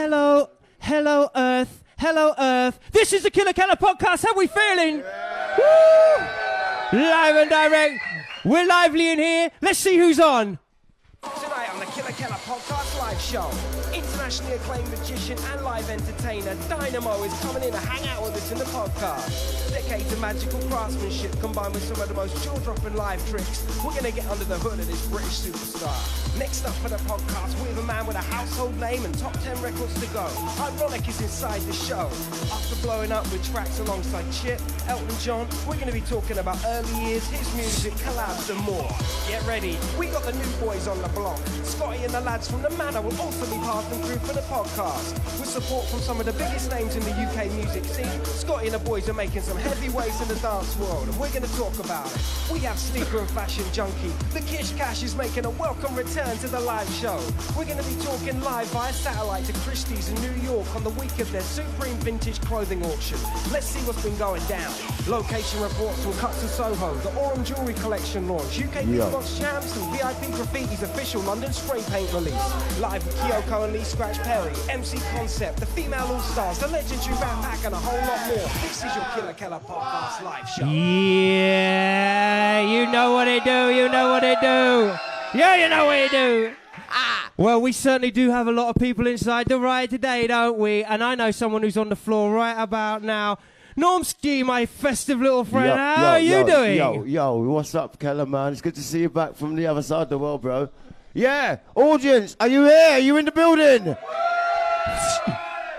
Hello, hello, Earth. Hello, Earth. This is the Killa Kela Podcast. How we feeling? Woo! Live and direct. We're lively in here. Let's see who's on. Tonight on the Killa Kela Podcast live show, internationally acclaimed magician and live entertainer Dynamo is coming in to hang out with us in the podcast. Decades of magical craftsmanship combined with some of the most jaw-dropping live tricks. We're going to get under the hood of this British superstar. Next up for the podcast, we have a man with a household name and top 10 records to go. Ironik is inside the show. After blowing up with tracks alongside Chip, Elton John, we're going to be talking about early years, his music, collabs and more. Get ready, we got the new boys on the block. Scotty and the lads from the Manor will also be passing through for the podcast. With support from some of the biggest names in the UK music scene, Scotty and the boys are making some heavyweights in the dance world, and we're going to talk about it. We have sneaker and fashion junkie. The Kish Kash is making a welcome return to the live show. We're going to be talking live via satellite to Christies of New York on the week of their Supreme Vintage Clothing Auction. Let's see what's been going down. Location reports from Cuts of Soho, the Aurum Jewellery Collection launch, UK Beatbox champs and VIP Graffiti's official London spray paint release. Live with Kioko and Lee Scratch Perry, MC Concept, the female all-stars, the legendary Rat Pack and a whole lot more. This is your Killa Kela Podcast live show. Yeah, you know what they do, you know what they do. Yeah, you know what they do. Well, we certainly do have a lot of people inside the ride today, don't we? And I know someone who's on the floor right about now. Normski, my festive little friend, how are you doing? Yo, what's up, Kella, man? It's good to see you back from the other side of the world, bro. Yeah, audience, are you here? Are you in the building?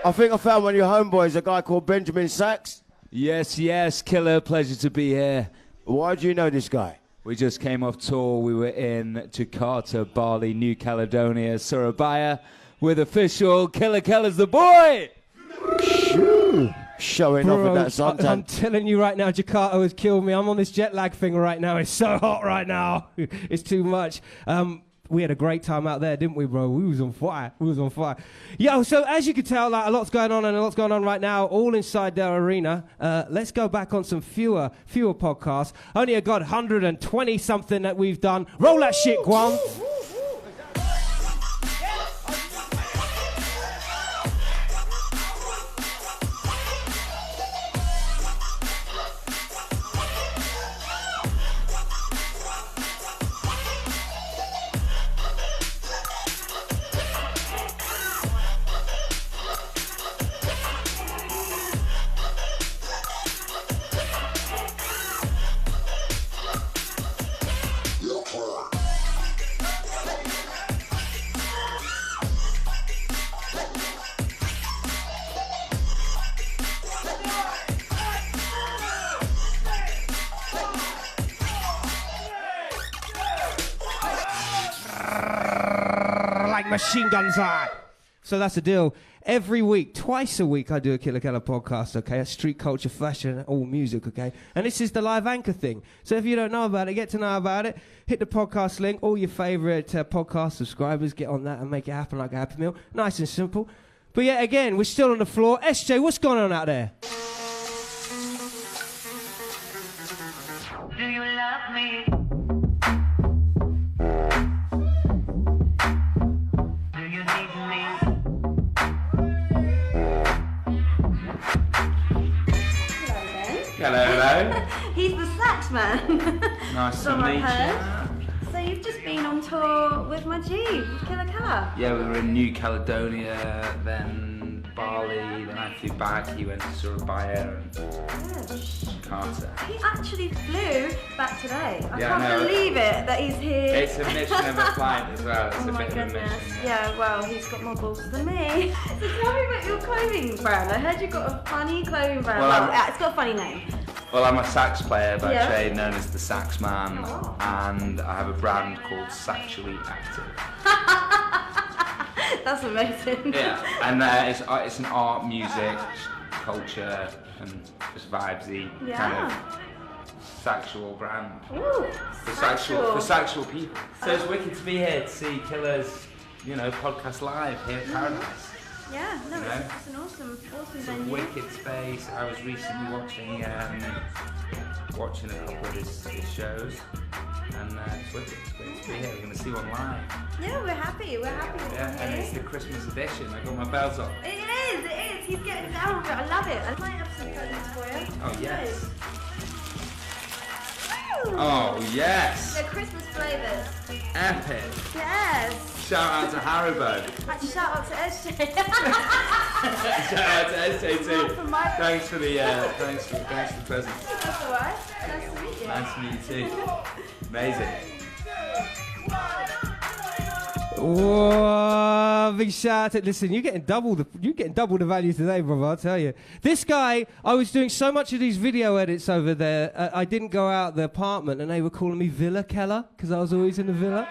I think I found one of your homeboys, a guy called Benjamin Sachs. Yes, Killer, pleasure to be here. Why do you know this guy? We just came off tour. We were in Jakarta, Bali, New Caledonia, Surabaya with official Killa Kela's the boy! Showing off in that suntan. I'm telling you right now, Jakarta has killed me. I'm on this jet lag thing right now. It's so hot right now. It's too much. We had a great time out there, didn't we, bro? We was on fire. Yo, so as you can tell, like, a lot's going on right now, all inside their arena. Let's go back on some fewer podcasts. Only a god 120 something that we've done. Roll that shit, Guam. Machine guns are. So that's the deal. Every week, twice a week, I do a Killa Kela podcast, okay? A street culture, fashion, all music, okay? And this is the live anchor thing. So if you don't know about it, get to know about it. Hit the podcast link. All your favorite podcast subscribers, get on that and make it happen like a Happy Meal. Nice and simple. But yeah, again, we're still on the floor. SJ, what's going on out there? Do you love me? Hello. He's the sax man. Nice to meet you. So you've just been on tour with my G, with Killa Kela. Yeah, we were in New Caledonia, then Bali, then I flew back. He went to Surabaya and Jakarta. He actually flew back today. I Yeah, can't believe it that he's here. It's a mission of a flight as well. It's Oh a my bit of a goodness. mission. Yeah, well, he's got more balls than me. So tell me about your clothing brand. I heard you've got a funny clothing brand. Well, It's got a funny name. Well, I'm a sax player by Yeah. trade, known as the Sax Man, Oh. and I have a brand called Sexually Active. That's amazing. Yeah, and it's an art, music, culture, and just vibesy kind of sexual brand. Ooh, For sexual people. So it's wicked to be here to see Killa's, podcast live here at Paradise. Yeah, no, You know? it's an awesome It's a venue. wicked space. I was recently watching a couple of his shows, And it's wicked. It's great to be here. We're going to see one live. Yeah, we're happy. We're happy that Yeah, you're and here. it's the Christmas edition. I got my bells on. It is. He's getting down with it. I love it. I might have some presents for you. Oh, yes. Woo! Oh, yes. They're Christmas flavours. Epic. Yes. Shout out to Haribo. Actually, shout out to SJ. Shout out to SJ too. For my Thanks for the presents. That's alright. Nice to meet you. Nice to meet you too. Amazing. Whoa, big shout out. Listen, you're getting double the value today, brother, I'll tell you. This guy, I was doing so much of these video edits over there, I didn't go out the apartment and they were calling me Villa Kela because I was always in the villa.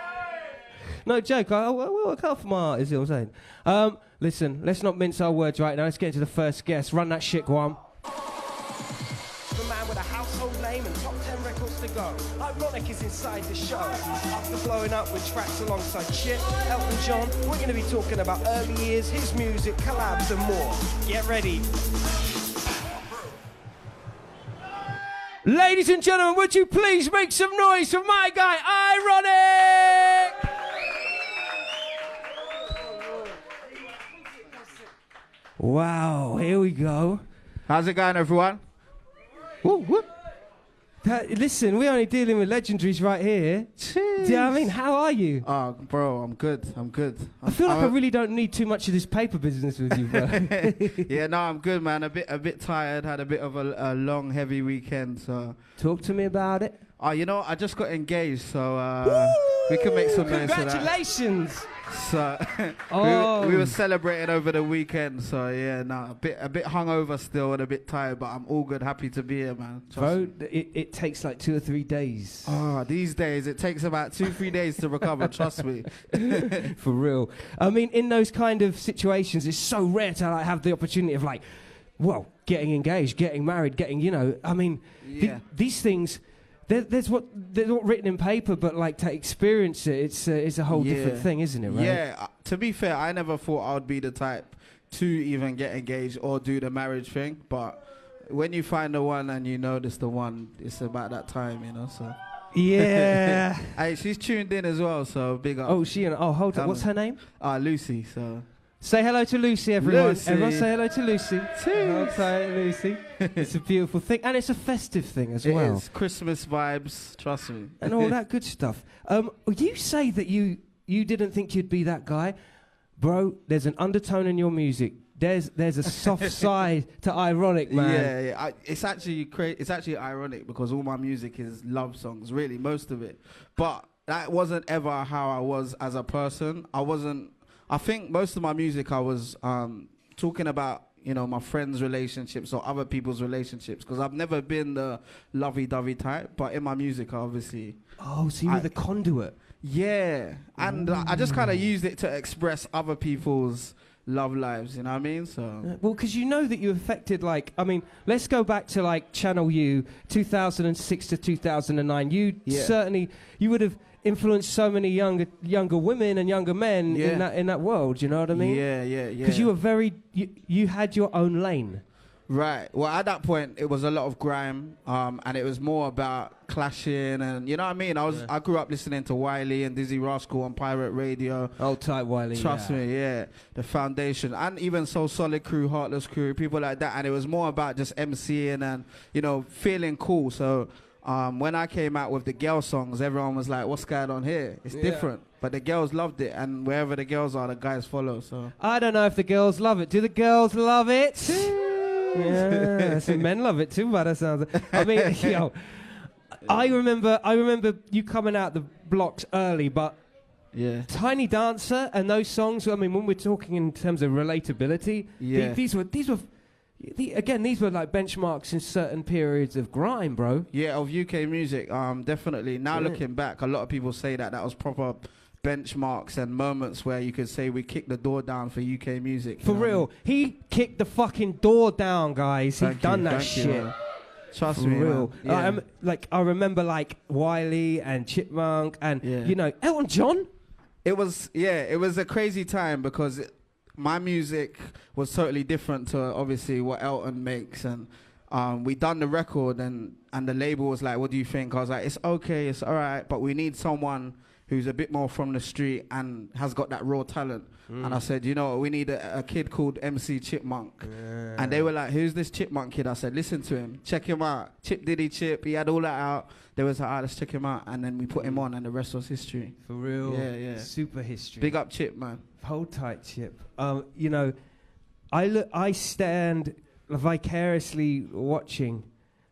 No joke, I work out for my art, is what I'm saying. Listen, let's not mince our words right now. Let's get into the first guest. Run that shit, Guam. The man with a household name and top 10 records to go. Ironik is inside the show. After blowing up with tracks alongside Chip, Elton John, we're going to be talking about early years, his music, collabs and more. Get ready. Ladies and gentlemen, would you please make some noise for my guy, Ironik! Wow, here we go. How's it going, everyone? Woo, woo. Listen, we're only dealing with legendaries right here. Cheers. Do you know what I mean? How are you? Oh, bro, I'm good. I feel like I really don't need too much of this paper business with you, bro. Yeah, no, I'm good, man. A bit tired. Had a bit of a long, heavy weekend. So Talk to me about it. Oh, you know, I just got engaged, so we can make some noise for that. Congratulations! So we were celebrating over the weekend. So yeah, no, a bit hungover still and a bit tired, but I'm all good. Happy to be here, man. Bro, it takes like 2 or 3 days. Oh, these days it takes about 2-3 days to recover. Trust me. For real. I mean, in those kind of situations, it's so rare to like have the opportunity of like, well, getting engaged, getting married, getting, you know, I mean, Yeah. these things. There's not written in paper, but like to experience it, it's a whole different thing, isn't it? Right? Yeah. To be fair, I never thought I would be the type to even get engaged or do the marriage thing. But when you find the one and you notice the one, it's about that time, you know. So yeah. Hey, she's tuned in as well, so big up. Oh, hold on. What's her name? Lucy. So say hello to Lucy, everyone. Lucy. Everyone, say hello to Lucy. Cheers. Hello, Lucy. It's a beautiful thing, and it's a festive thing as it well. is Christmas vibes. Trust me. And all that good stuff. You say that you didn't think you'd be that guy, bro. There's an undertone in your music. There's a soft side to Ironik, man. Yeah. It's actually ironic because all my music is love songs, really, most of it. But that wasn't ever how I was as a person. I think most of my music I was talking about, you know, my friends' relationships or other people's relationships, because I've never been the lovey-dovey type, but in my music, obviously. Oh, so you were the conduit. Yeah, and I just kind of used it to express other people's love lives, you know what I mean? So Well, because you know that you affected, like, I mean, let's go back to, like, Channel U, 2006 to 2009. You certainly, you would have influenced so many younger women and younger men in that world, you know what I mean? Yeah. Because you were you had your own lane. Right. Well, at that point, it was a lot of grime, and it was more about clashing, and you know what I mean. I grew up listening to Wiley and Dizzy Rascal on pirate radio. Old type Wiley. Trust me, yeah. The Foundation, and even So Solid Crew, Heartless Crew, people like that. And it was more about just MCing and, you know, feeling cool. So when I came out with the girl songs, everyone was like, "What's going on here? It's different." But the girls loved it, and wherever the girls are, the guys follow. So I don't know if the girls love it. Do the girls love it? Yeah, some men love it too, but that sounds. I mean, yo, I remember you coming out the blocks early, but yeah, Tiny Dancer and those songs. I mean, when we're talking in terms of relatability, these were like benchmarks in certain periods of grime, bro. Yeah, of UK music, definitely. Now looking back, a lot of people say that was proper benchmarks and moments where you could say we kicked the door down for UK music. For real. He kicked the fucking door down, guys. He done that shit. Trust for me, real. Yeah. I remember like Wiley and Chipmunk and you know Elton John. It was a crazy time because my music was totally different to obviously what Elton makes, and we done the record, and the label was like, what do you think? I was like, it's okay, it's all right, but we need someone who's a bit more from the street and has got that raw talent. And I said, you know, we need a kid called MC Chipmunk. And they were like, who's this Chipmunk kid? I said, listen to him, check him out. Chip Diddy Chip, he had all that out. They was like, all right, let's check him out. And then we put him on, and the rest was history. For real? Yeah. Super history. Big up Chip, man. Hold tight, Chip. You know, I stand vicariously watching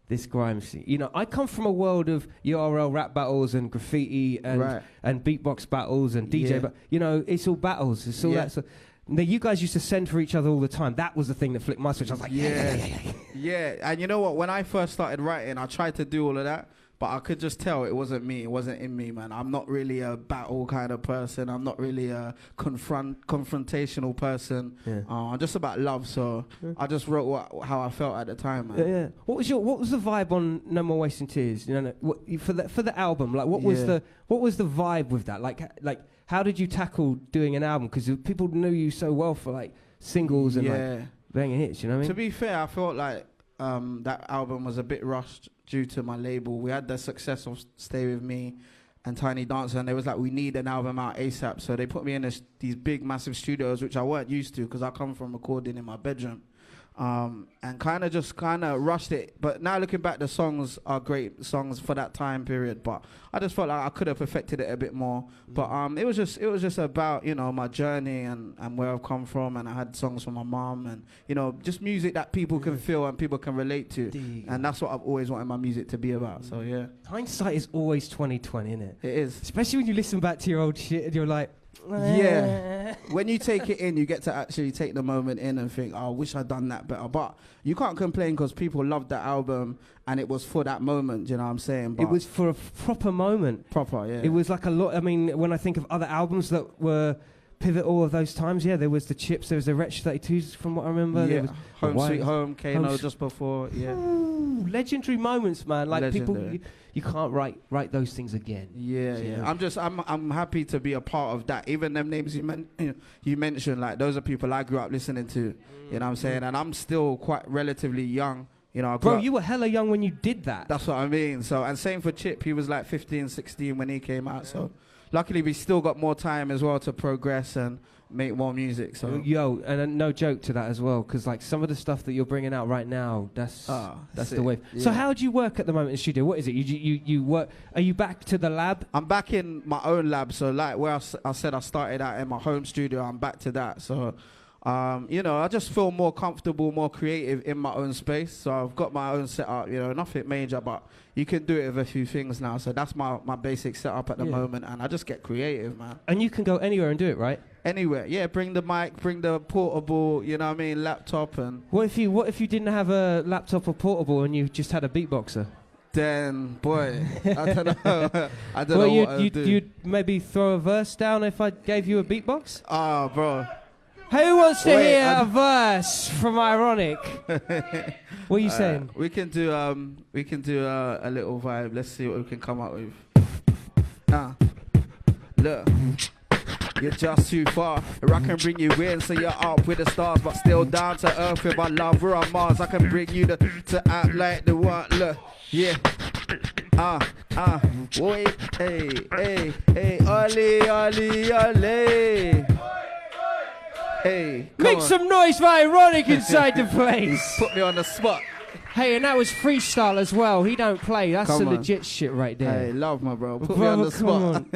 this grime scene. You know, I come from a world of URL rap battles and graffiti and beatbox battles and DJ, but you know, it's all battles. It's all that. So, now, you guys used to send for each other all the time. That was the thing that flipped my switch. I was like, yeah. And you know what? When I first started writing, I tried to do all of that, but I could just tell it wasn't me. It wasn't in me, man. I'm not really a battle kind of person. I'm not really a confrontational person. I'm just about love. So I just wrote how I felt at the time, man. What was the vibe on No More Wasting Tears? You know, for the album, like what was the vibe with that? Like how did you tackle doing an album? Because people knew you so well for like singles and like banging hits. You know what I mean? To be fair, I felt like that album was a bit rushed due to my label. We had the success of Stay With Me and Tiny Dancer, and they was like, we need an album out ASAP. So they put me in these big, massive studios, which I weren't used to because I come from recording in my bedroom. And kind of rushed it. But now looking back, the songs are great songs for that time period. But I just felt like I could have perfected it a bit more. But it was just about, you know, my journey and where I've come from. And I had songs from my mom and, you know, just music that people can feel and people can relate to. And that's what I've always wanted my music to be about. So yeah. Hindsight is always 20/20, isn't it? It is. Especially when you listen back to your old shit and you're like, yeah. When you take it in, you get to actually take the moment in and think, oh, I wish I'd done that better. But you can't complain because people loved that album and it was for that moment, you know what I'm saying? But it was for a proper moment. Proper, yeah. It was like a lot. I mean, when I think of other albums that were pivotal of those times, there was the Chips, there was the Wretch 32s from what I remember. Yeah, there was Home Sweet Home, Kano just before, yeah. Ooh, legendary moments, man. Like legendary. People, you can't write those things again. Yeah. I'm happy to be a part of that. Even them names you mentioned, like those are people I grew up listening to. You know what I'm saying? And I'm still quite relatively young. You know, bro, you were hella young when you did that. That's what I mean. So, and same for Chip. He was like 15, 16 when he came out. So, luckily we still got more time as well to progress and make more music. So, and no joke to that as well, because like some of the stuff that you're bringing out right now, that's the wave. Yeah. So, how do you work at the moment in the studio? What is it? You work? Are you back to the lab? I'm back in my own lab. So, like where I said I started out in my home studio, I'm back to that. So. You know, I just feel more comfortable, more creative in my own space. So I've got my own setup, you know, nothing major, but you can do it with a few things now. So that's my basic setup at the moment, and I just get creative, man. And you can go anywhere and do it, right? Anywhere, yeah. Bring the mic, bring the portable, you know what I mean, laptop, and. What if you didn't have a laptop or portable and you just had a beatboxer? Then, boy, I don't know. I don't know what I'd do. You'd maybe throw a verse down if I gave you a beatbox? Oh, bro. Who wants to hear a verse from Ironik? What are you saying? We can do a little vibe. Let's see what we can come up with. Look, you're just too far. I can bring you in, so you're up with the stars, but still down to earth with my love. We're on Mars. I can bring you to act like the one. Look, yeah. Boy, hey, ole. Hey, make some noise for Ironik inside the place. Put me on the spot. Hey, and that was freestyle as well. He don't play. That's the legit shit right there. Hey, love my bro. Put me on the spot.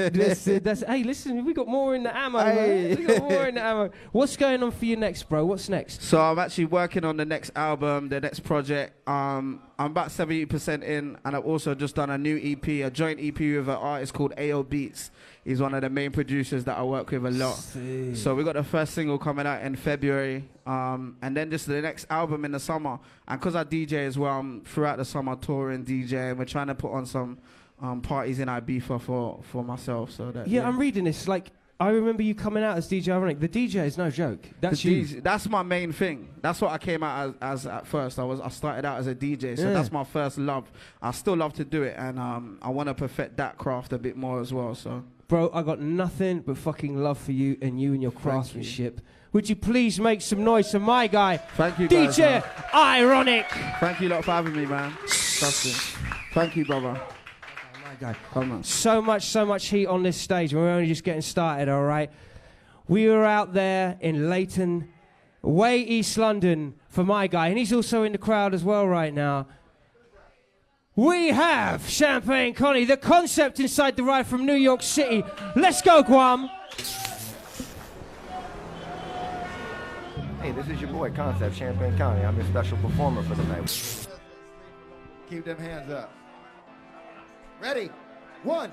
Hey, listen, we got more in the ammo. Hey. We got more in the ammo. What's going on for you next, bro? What's next? So I'm actually working on the next album, the next project. I'm about 70% in, and I've also just done a new EP, a joint EP with an artist called AO Beats. He's one of the main producers that I work with a lot. So we got the first single coming out in February, and then just the next album in the summer. And because I DJ as well, I'm throughout the summer touring, DJ, and we're trying to put on some parties in Ibiza for myself. So that I'm reading this. Like, I remember you coming out as DJ Ironik. The DJ is no joke. That's you. That's my main thing. That's what I came out as at first. I started out as a DJ, so that's my first love. I still love to do it, and I want to perfect that craft a bit more as well. So. Bro, I got nothing but fucking love for you and your craftsmanship. would you please make some noise for my guy, Thank you, guys, DJ Ironik. Thank you lot for having me, man. Thank you, brother. My guy. Come on. So much heat on this stage. We're only just getting started, all right? We were out there in Leighton, way East London for my guy, and he's also in the crowd as well right now. We have Champagne Connie, the concept inside the ride from New York City. Let's go, Guam. Hey, this is your boy, Concept, Champagne County. I'm your special performer for the night. Keep them hands up. Ready? 1.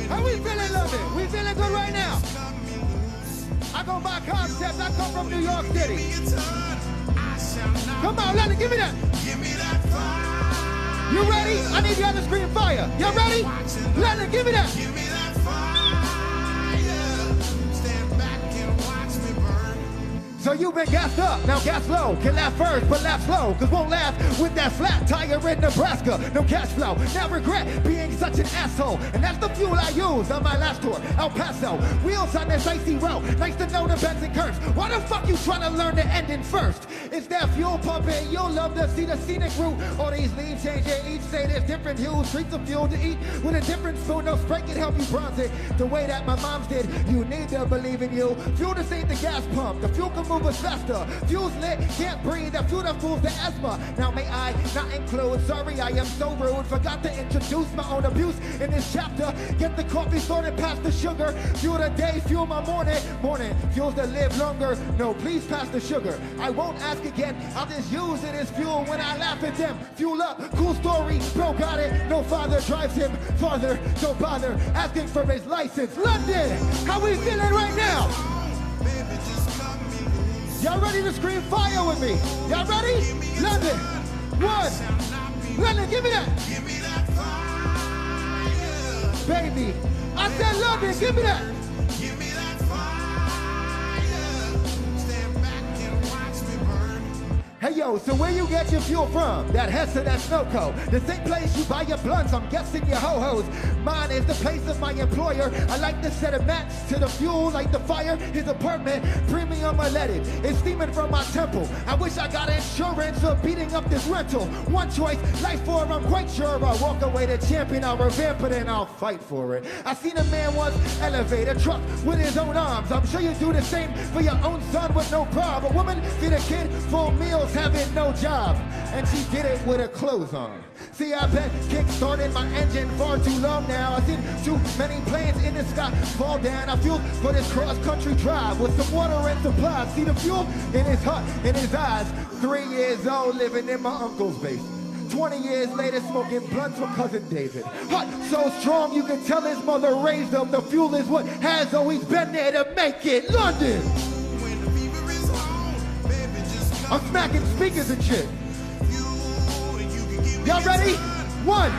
How we feeling, London? We feeling good right now? I go by Concept. I come from New York City. Come on, London, give me that. You ready? I need y'all to scream fire. Y'all ready? London, give me that. So you've been gassed up, now gas low. Can laugh first, but laugh slow, cause won't laugh with that flat tire in Nebraska. No cash flow, now regret being such an asshole. And that's the fuel I use on my last tour, El Paso. Wheels on this icy road, nice to know the bends and curves. Why the fuck you trying to learn the ending first? Is that fuel pumping? You'll love to see the scenic route. All these leaves changing, each say there's different hues. Treats of fuel to eat with a different spoon. No spray can help you bronze it the way that my mom's did. You need to believe in you. Fuel this ain't the gas pump, the fuel can move us faster. Fuel's lit, can't breathe, that fuel that fools the asthma. Now may I not include, sorry I am so rude. Forgot to introduce my own abuse in this chapter. Get the coffee sorted past the sugar. Fuel the day, fuel my morning. Fuels that live longer. No, please pass the sugar. I won't ask again, I'll just use it as fuel when I laugh at them. Fuel up, cool story, bro got it. No father drives him farther, don't bother asking for his license. London, how we feeling right now? Y'all ready to scream fire with me? Y'all ready? London, 1. London, give me that. Baby, I said London, give me that. Hey yo, so where you get your fuel from? That Hesse, that Snowco. The same place you buy your blunts, I'm guessing your ho-hos. Mine is the place of my employer. I like to set a match to the fuel, like the fire. His apartment, premium unleaded. It's steaming from my temple. I wish I got insurance for beating up this rental. One choice, life for I'm quite sure I'll walk away the champion. I'll revamp it and I'll fight for it. I seen a man once elevate a truck with his own arms. I'm sure you do the same for your own son with no problem. A woman feed a kid full meals, having no job, and she did it with her clothes on. See, I bet kick-started my engine far too long now. I've seen too many planes in the sky fall down. I fueled for this cross-country drive with some water and supplies. See the fuel in his heart, in his eyes. 3 years old, living in my uncle's basement. 20 years later, smoking blunts with cousin David. Hot, so strong, you can tell his mother raised him. The fuel is what has always been there to make it. London! I'm smacking speakers and shit. Y'all ready? 1.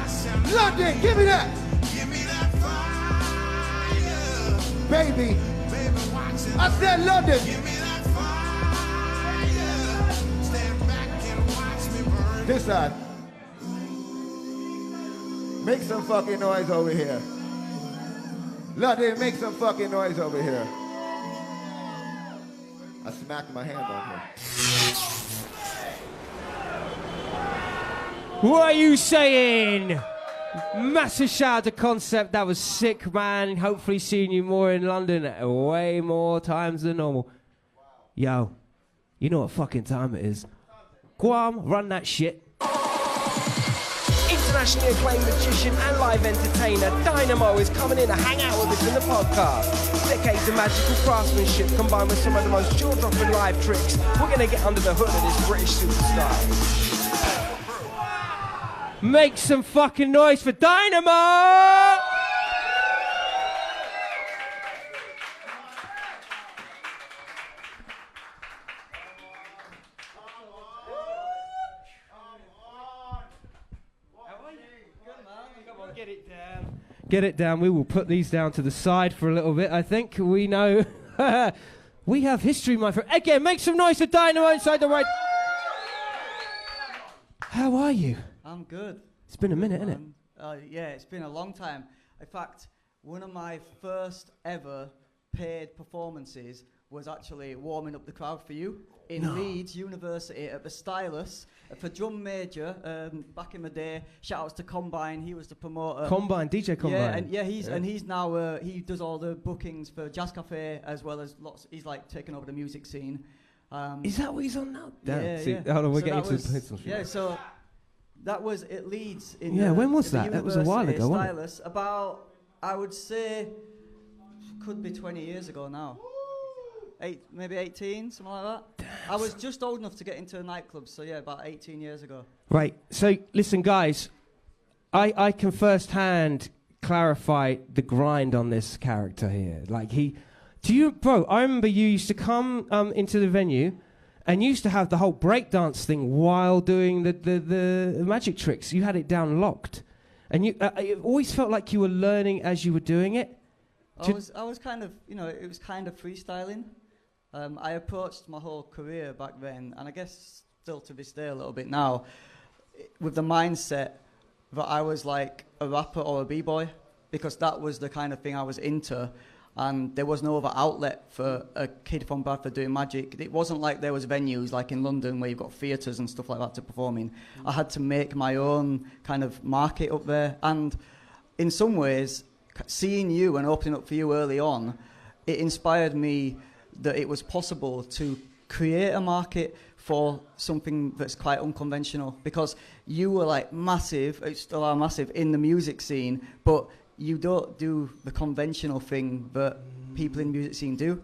London, give me that. Baby. I said London. This side. Make some fucking noise over here. London, make some fucking noise over here. I smacked my hand on here. What are you saying? Massive shout out to Concept. That was sick, man. Hopefully seeing you more in London way more times than normal. Yo, you know what fucking time it is. Guam, run that shit. Internationally acclaimed magician and live entertainer, Dynamo is coming in to hang out with us in the podcast. Decades of magical craftsmanship combined with some of the most jaw-dropping live tricks. We're going to get under the hood of this British superstar. Make some fucking noise for Dynamo! Get it down. We will put these down to the side for a little bit, I think. We know. We have history, my friend. Again, make some noise for Dynamo inside the right. How are you? I'm good. It's been a minute, isn't it? Yeah, it's been a long time. In fact, one of my first ever paid performances was actually warming up the crowd for you in Leeds University at the Stylus for drum major back in the day. Shout outs to Combine, he was the promoter. Combine, DJ Combine. He's now he does all the bookings for Jazz Cafe as well as lots. He's like taken over the music scene. Is that what he's on now? Yeah. Hold on, we're So getting that to was- the personal. Yeah, so that was at Leeds. In Yeah, the, when was the that? That was a while University ago, wasn't it? Stylus, about, I would say, could be 20 years ago now. Maybe 18, something like that. I was just old enough to get into a nightclub, so yeah, about 18 years ago. Right. So listen, guys, I can firsthand clarify the grind on this character here. Like bro, I remember you used to come into the venue and you used to have the whole breakdance thing while doing the magic tricks. You had it down locked. And you it always felt like you were learning as you were doing it. I was kind of, it was kind of freestyling. I approached my whole career back then, and I guess still to this day a little bit now, with the mindset that I was like a rapper or a b-boy, because that was the kind of thing I was into, and there was no other outlet for a kid from Bradford doing magic. It wasn't like there was venues like in London where you've got theatres and stuff like that to perform in. I had to make my own kind of market up there, and in some ways, seeing you and opening up for you early on, it inspired me that it was possible to create a market for something that's quite unconventional, because you were like massive, you still are massive in the music scene, but you don't do the conventional thing that people in the music scene do.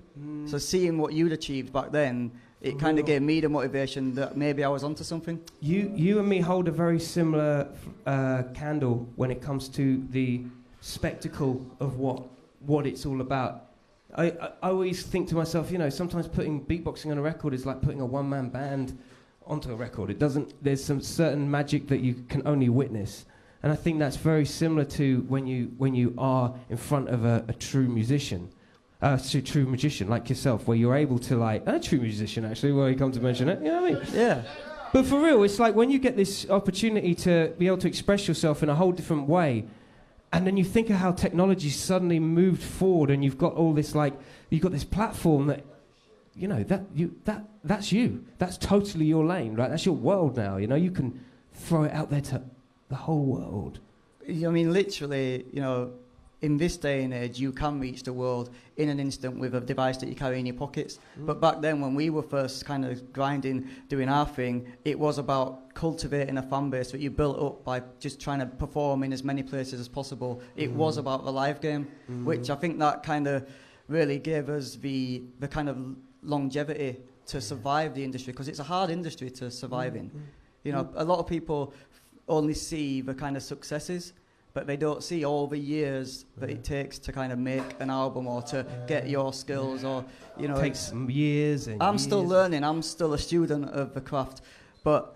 So seeing what you'd achieved back then, it kind of gave me the motivation that maybe I was onto something. You and me hold a very similar candle when it comes to the spectacle of what it's all about. I always think to myself, sometimes putting beatboxing on a record is like putting a one-man band onto a record. There's some certain magic that you can only witness. And I think that's very similar to when you are in front of a true musician, true magician like yourself, where you're able to a true musician actually, where you come to mention it, you know what I mean? Yeah. But for real, it's like when you get this opportunity to be able to express yourself in a whole different way, and then you think of how technology suddenly moved forward, and you've got all this you've got this platform that, that's you. That's totally your lane, right? That's your world now. You can throw it out there to the whole world. I mean, literally, in this day and age, you can reach the world in an instant with a device that you carry in your pockets. But back then, when we were first kind of grinding, doing our thing, it was about cultivating a fan base that you built up by just trying to perform in as many places as possible. It was about the live game, which I think that kind of really gave us the kind of longevity to survive the industry, because it's a hard industry to survive in. A lot of people only see the kind of successes, but they don't see all the years that it takes to kind of make an album or to get your skills, or It takes years and I'm years. still learning. I'm still a student of the craft, but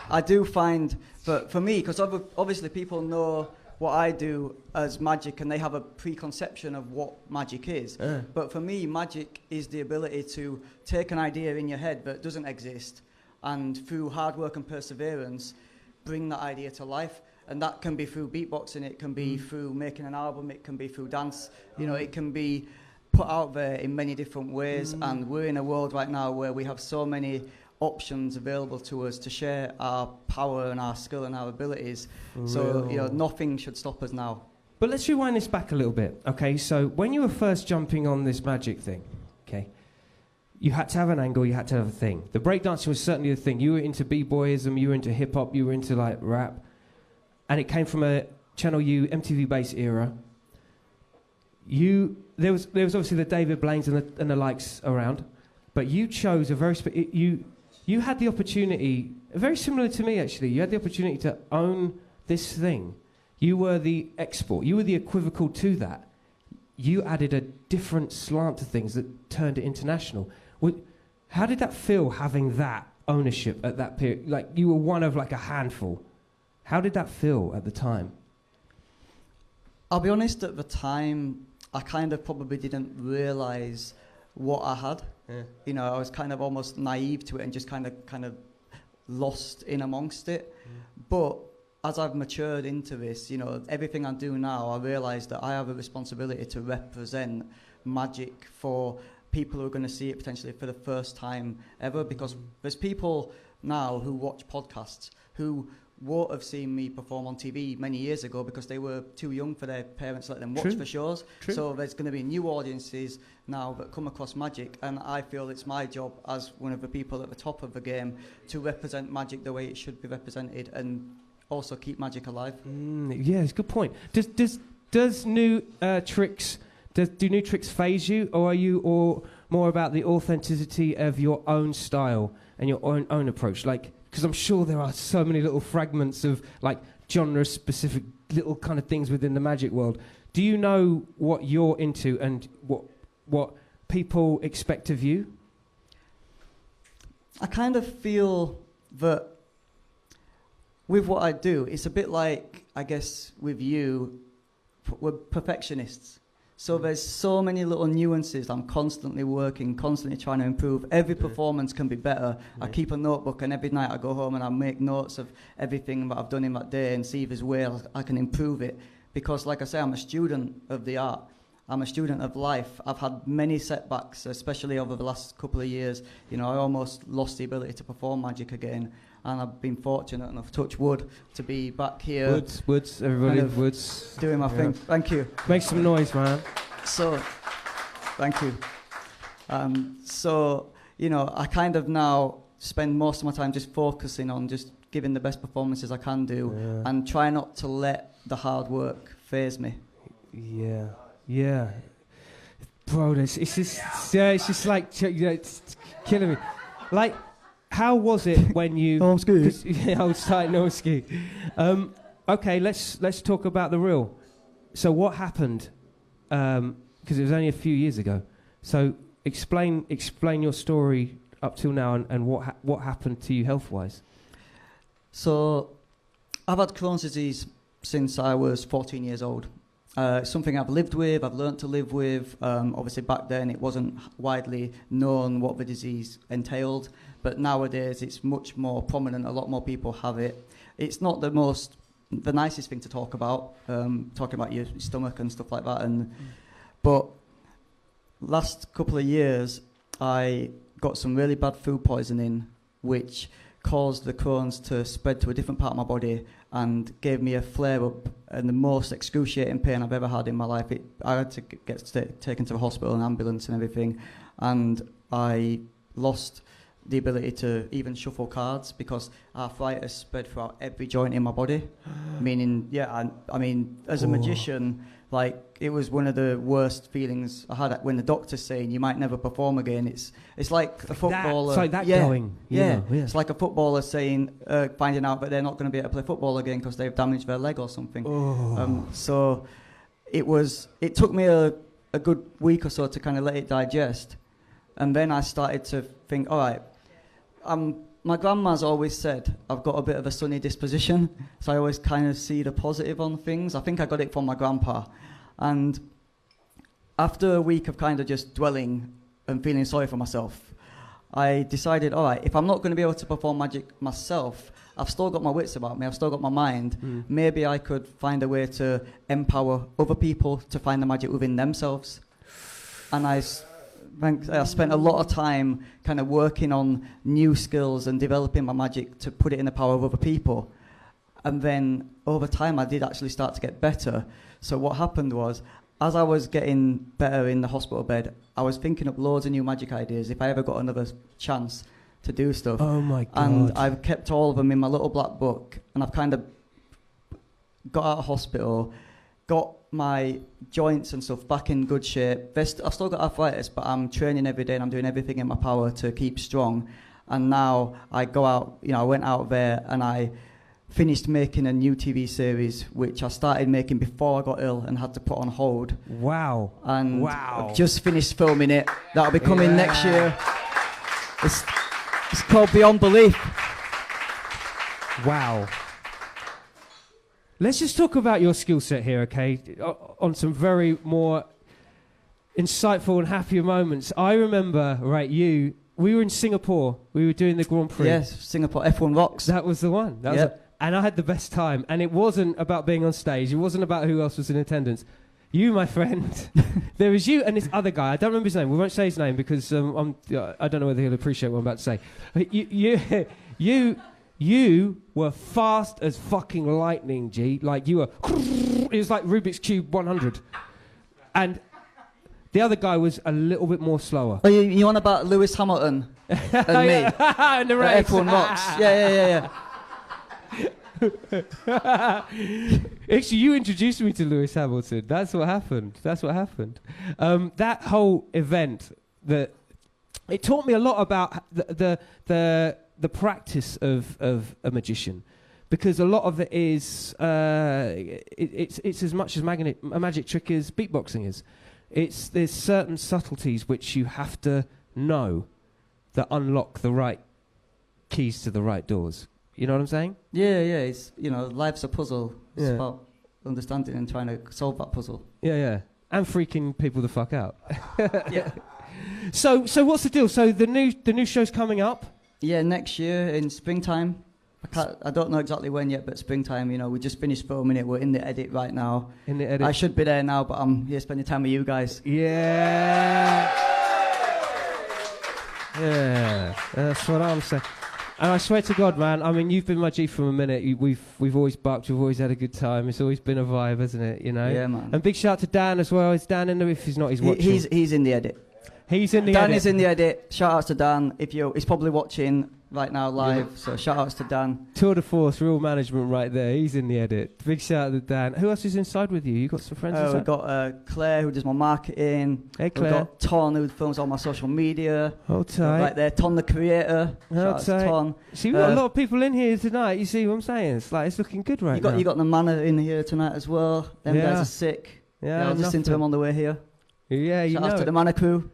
I do find that for me, because obviously people know what I do as magic and they have a preconception of what magic is. But for me, magic is the ability to take an idea in your head that doesn't exist, and through hard work and perseverance, bring that idea to life. And that can be through beatboxing, it can be through making an album, it can be through dance, it can be put out there in many different ways. And we're in a world right now where we have so many options available to us to share our power and our skill and our abilities. So, nothing should stop us now. But let's rewind this back a little bit, okay? So when you were first jumping on this magic thing, okay, you had to have an angle, you had to have a thing. The breakdancing was certainly the thing. You were into b-boyism, you were into hip-hop, you were into rap. And it came from a Channel U MTV Bass era. There was obviously the David Blaines and the likes around, but you chose a very you had the opportunity, very similar to me actually. You had the opportunity to own this thing. You were the export. You were the equivocal to that. You added a different slant to things that turned it international. How did that feel, having that ownership at that period? Like you were one of a handful. How did that feel at the time? I'll be honest, at the time, I kind of probably didn't realise what I had. Yeah. I was kind of almost naive to it and just kind of lost in amongst it. But as I've matured into this, everything I do now, I realise that I have a responsibility to represent magic for people who are going to see it potentially for the first time ever, because there's people now who watch podcasts who won't have seen me perform on TV many years ago because they were too young for their parents to let them watch the shows. True. So there's going to be new audiences now that come across magic, and I feel it's my job as one of the people at the top of the game to represent magic the way it should be represented and also keep magic alive. Yeah, it's a good point. Does new tricks... Do new tricks phase you, or are you all more about the authenticity of your own style and your own approach? Like, because I'm sure there are so many little fragments of like genre-specific little kind of things within the magic world. Do you know what you're into and what people expect of you? I kind of feel that with what I do, it's a bit like, I guess, with you, we're perfectionists. So there's so many little nuances I'm constantly working, constantly trying to improve. Every performance can be better. I keep a notebook, and every night I go home and I make notes of everything that I've done in that day and see if there's ways I can improve it. Because, like I say, I'm a student of the art. I'm a student of life. I've had many setbacks, especially over the last couple of years. You know, I almost lost the ability to perform magic again. And I've been fortunate enough, touch wood, to be back here. Woods, everybody, kind of woods. Doing my thing. Thank you. Make some noise, man. So, thank you. So, you know, I kind of now spend most of my time just focusing on just giving the best performances I can do and try not to let the hard work phase me. Yeah. Bro, it's just like, it's killing me. Like, how was it when you... Normski. Old style Normski. Okay, let's talk about the real. So what happened? Because it was only a few years ago. So explain your story up till now and what happened to you health-wise. So I've had Crohn's disease since I was 14 years old. It's something I've lived with, I've learnt to live with. Obviously back then it wasn't widely known what the disease entailed, but nowadays it's much more prominent, a lot more people have it. It's not the nicest thing to talk about, talking about your stomach and stuff like that. But last couple of years I got some really bad food poisoning, which caused the Crohn's to spread to a different part of my body and gave me a flare-up and the most excruciating pain I've ever had in my life. I had to get taken to the hospital, an ambulance and everything, and I lost the ability to even shuffle cards because arthritis spread throughout every joint in my body. Meaning, I mean, as a magician, like, it was one of the worst feelings I had when the doctor's saying you might never perform again. It's like a footballer. Going. Yeah. It's like a footballer saying, finding out that they're not going to be able to play football again because they've damaged their leg or something. So it took me a good week or so to kind of let it digest. And then I started to think, all right, my grandma's always said I've got a bit of a sunny disposition, so I always kind of see the positive on things. I think I got it from my grandpa. And after a week of kind of just dwelling and feeling sorry for myself, I decided, all right, if I'm not going to be able to perform magic myself, I've still got my wits about me, I've still got my mind. Maybe I could find a way to empower other people to find the magic within themselves. And I spent a lot of time kind of working on new skills and developing my magic to put it in the power of other people. And then over time, I did actually start to get better. So what happened was, as I was getting better in the hospital bed, I was thinking up loads of new magic ideas if I ever got another chance to do stuff. Oh my God. And I've kept all of them in my little black book. And I've kind of got out of hospital, got my joints and stuff back in good shape. I've still got arthritis, but I'm training every day and I'm doing everything in my power to keep strong. And now I go out, I went out there and I finished making a new TV series, which I started making before I got ill and had to put on hold. Wow. And I've just finished filming it. That'll be coming next year. It's called Beyond Belief. Wow. Let's just talk about your skill set here, okay? On some very more insightful and happier moments. I remember, we were in Singapore. We were doing the Grand Prix. Yes, Singapore F1 Rocks. That was the one. And I had the best time. And it wasn't about being on stage. It wasn't about who else was in attendance. You, my friend. There was you and this other guy. I don't remember his name. We won't say his name because I don't know whether he'll appreciate what I'm about to say. But you were fast as fucking lightning, G. Like you were. It was like Rubik's Cube 100. And the other guy was a little bit more slower. Oh, you on about Lewis Hamilton and me? And the race. F1 rocks. Yeah. Actually, you introduced me to Lewis Hamilton. That's what happened. That whole event, it taught me a lot about the practice of a magician, because a lot of it is it's as much as a magic trick as beatboxing is. There's certain subtleties which you have to know that unlock the right keys to the right doors. You know what I'm saying? Yeah. It's life's a puzzle. It's about understanding and trying to solve that puzzle. Yeah. And freaking people the fuck out. Yeah. So what's the deal? So the new show's coming up. Yeah, next year in springtime. I don't know exactly when yet, but springtime. We just finished filming it. We're in the edit right now. In the edit. I should be there now, but I'm here spending time with you guys. Yeah. That's what I'm saying. And I swear to God, man, I mean, you've been my G from a minute. We've always bucked. We've always had a good time. It's always been a vibe, hasn't it? Yeah, man. And big shout out to Dan as well. Is Dan in there? If he's not, he's watching. He's in the edit. He's in the Dan edit. Dan is in the edit. Shout outs to Dan. He's probably watching right now live. Yeah. So shout outs to Dan. Tour de force, real management right there. He's in the edit. Big shout out to Dan. Who else is inside with you? You got some friends inside? We've got Claire, who does my marketing. Hey, Claire. We've got Ton, who films all my social media. Hold tight. Right there, Ton the creator. Shout out to Ton. See, we've got a lot of people in here tonight. You see what I'm saying? It's looking good right now. You got the Manor in here tonight as well. Them guys are sick. Yeah, I was listening to them on the way here. Yeah, Shout out to the Manor crew.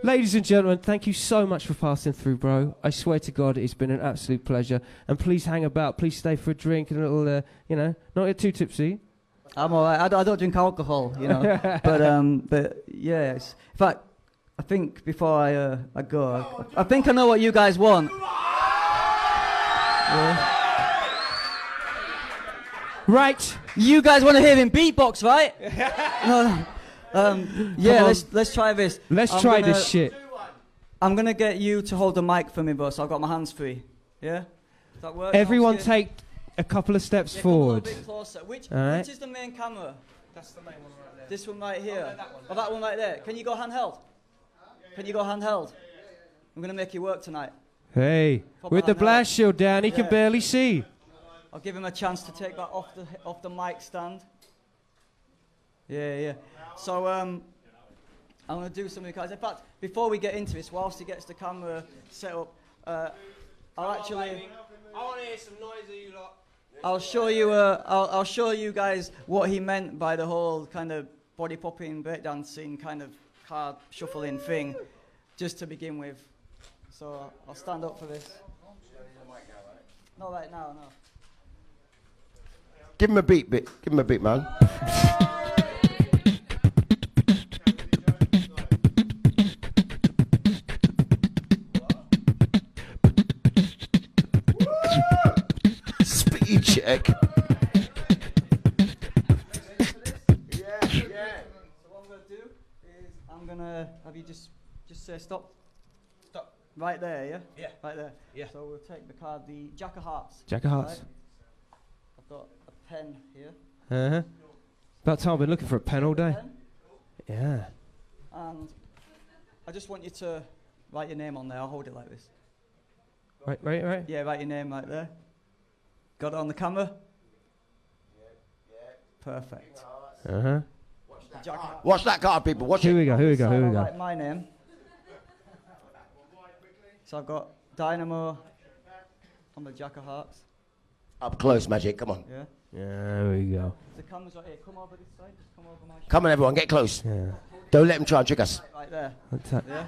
Ladies and gentlemen, thank you so much for passing through, bro. I swear to God, it's been an absolute pleasure. And please hang about. Please stay for a drink and a little, not get too tipsy. I'm all right. I don't drink alcohol, but yeah. In fact, I think before I go, I think I know what you guys want. Yeah. Right. You guys want to hear him beatbox, right? No. Let's try this. Let's try this shit. I'm gonna get you to hold the mic for me, bro. So I've got my hands free. Yeah. Does that work? Everyone, take a couple of steps forward. Come a little bit closer. Which is the main camera? That's the main one right there. This one right here. That one right there. Can you go handheld? I'm gonna make you work tonight. Hey, with the blast shield down, he can barely see. I'll give him a chance to take that off the mic stand. Yeah. So I'm going to do something, guys. In fact, before we get into this, whilst he gets the camera set up, I'll actually. I want to hear some noise of you lot. I'll show you guys what he meant by the whole kind of body popping, breakdancing kind of card shuffling thing, just to begin with. So I'll stand up for this. Not right now, no. Give him a beat, man. Speed check. So what I'm going to do is I'm going to have you just say stop. Stop. Right there, yeah? Yeah. Right there. Yeah. So we'll take the card, the Jack of Hearts. Jack of Hearts. Right? I've got a pen here. Uh-huh. About time I've been looking for a pen all day. Yeah. And I just want you to write your name on there. I'll hold it like this. Right. Yeah, write your name right there. Got it on the camera? Yeah. Perfect. Uh-huh. Watch that card, people. Watch Here it. we go. I'll write my name. So I've got Dynamo on the Jack of Hearts. Up close, Magic. Come on. Yeah. There we go. The camera's right here. Come over this side. Just come over my shoulder. Come on, everyone. Get close. Yeah. Don't let him try and trick us. Right there. What's that? Yeah.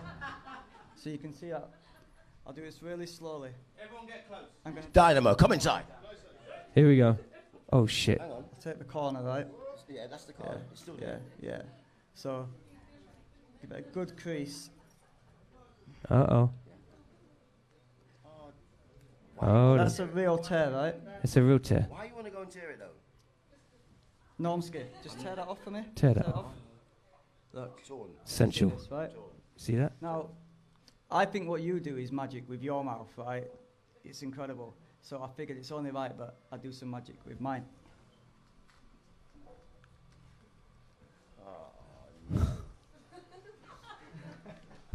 So you can see that. I'll do this really slowly. Everyone get close. I'm gonna Dynamo, come inside. Here we go. Oh, shit. take the corner, right? Yeah, that's the card. It's still there. Yeah. So give it a good crease. Uh-oh. Oh, That's a real tear, right? it's a real tear. Why you want to go and tear it though? Normski, just tear that off for me. Tear that off. Look. Essential. This, right? See that? Now, I think what you do is magic with your mouth, right? It's incredible. So I figured it's only right, but I do some magic with mine.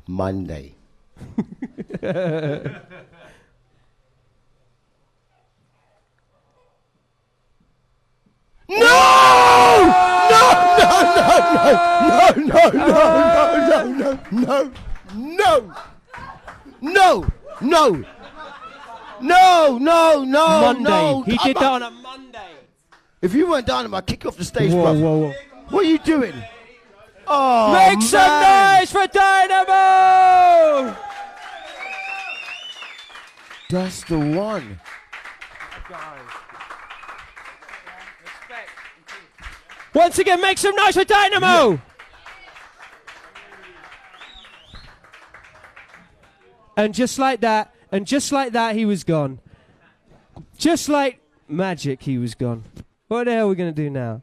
Monday. No. Monday. He did that on a Monday. If you weren't Dynamo, I'd kick you off the stage, bro. Whoa. What are you doing? Oh, Make some noise for Dynamo! That's the one. Once again, make some noise for Dynamo! Yeah. And just like that, he was gone. Just like magic, he was gone. What the hell are we going to do now?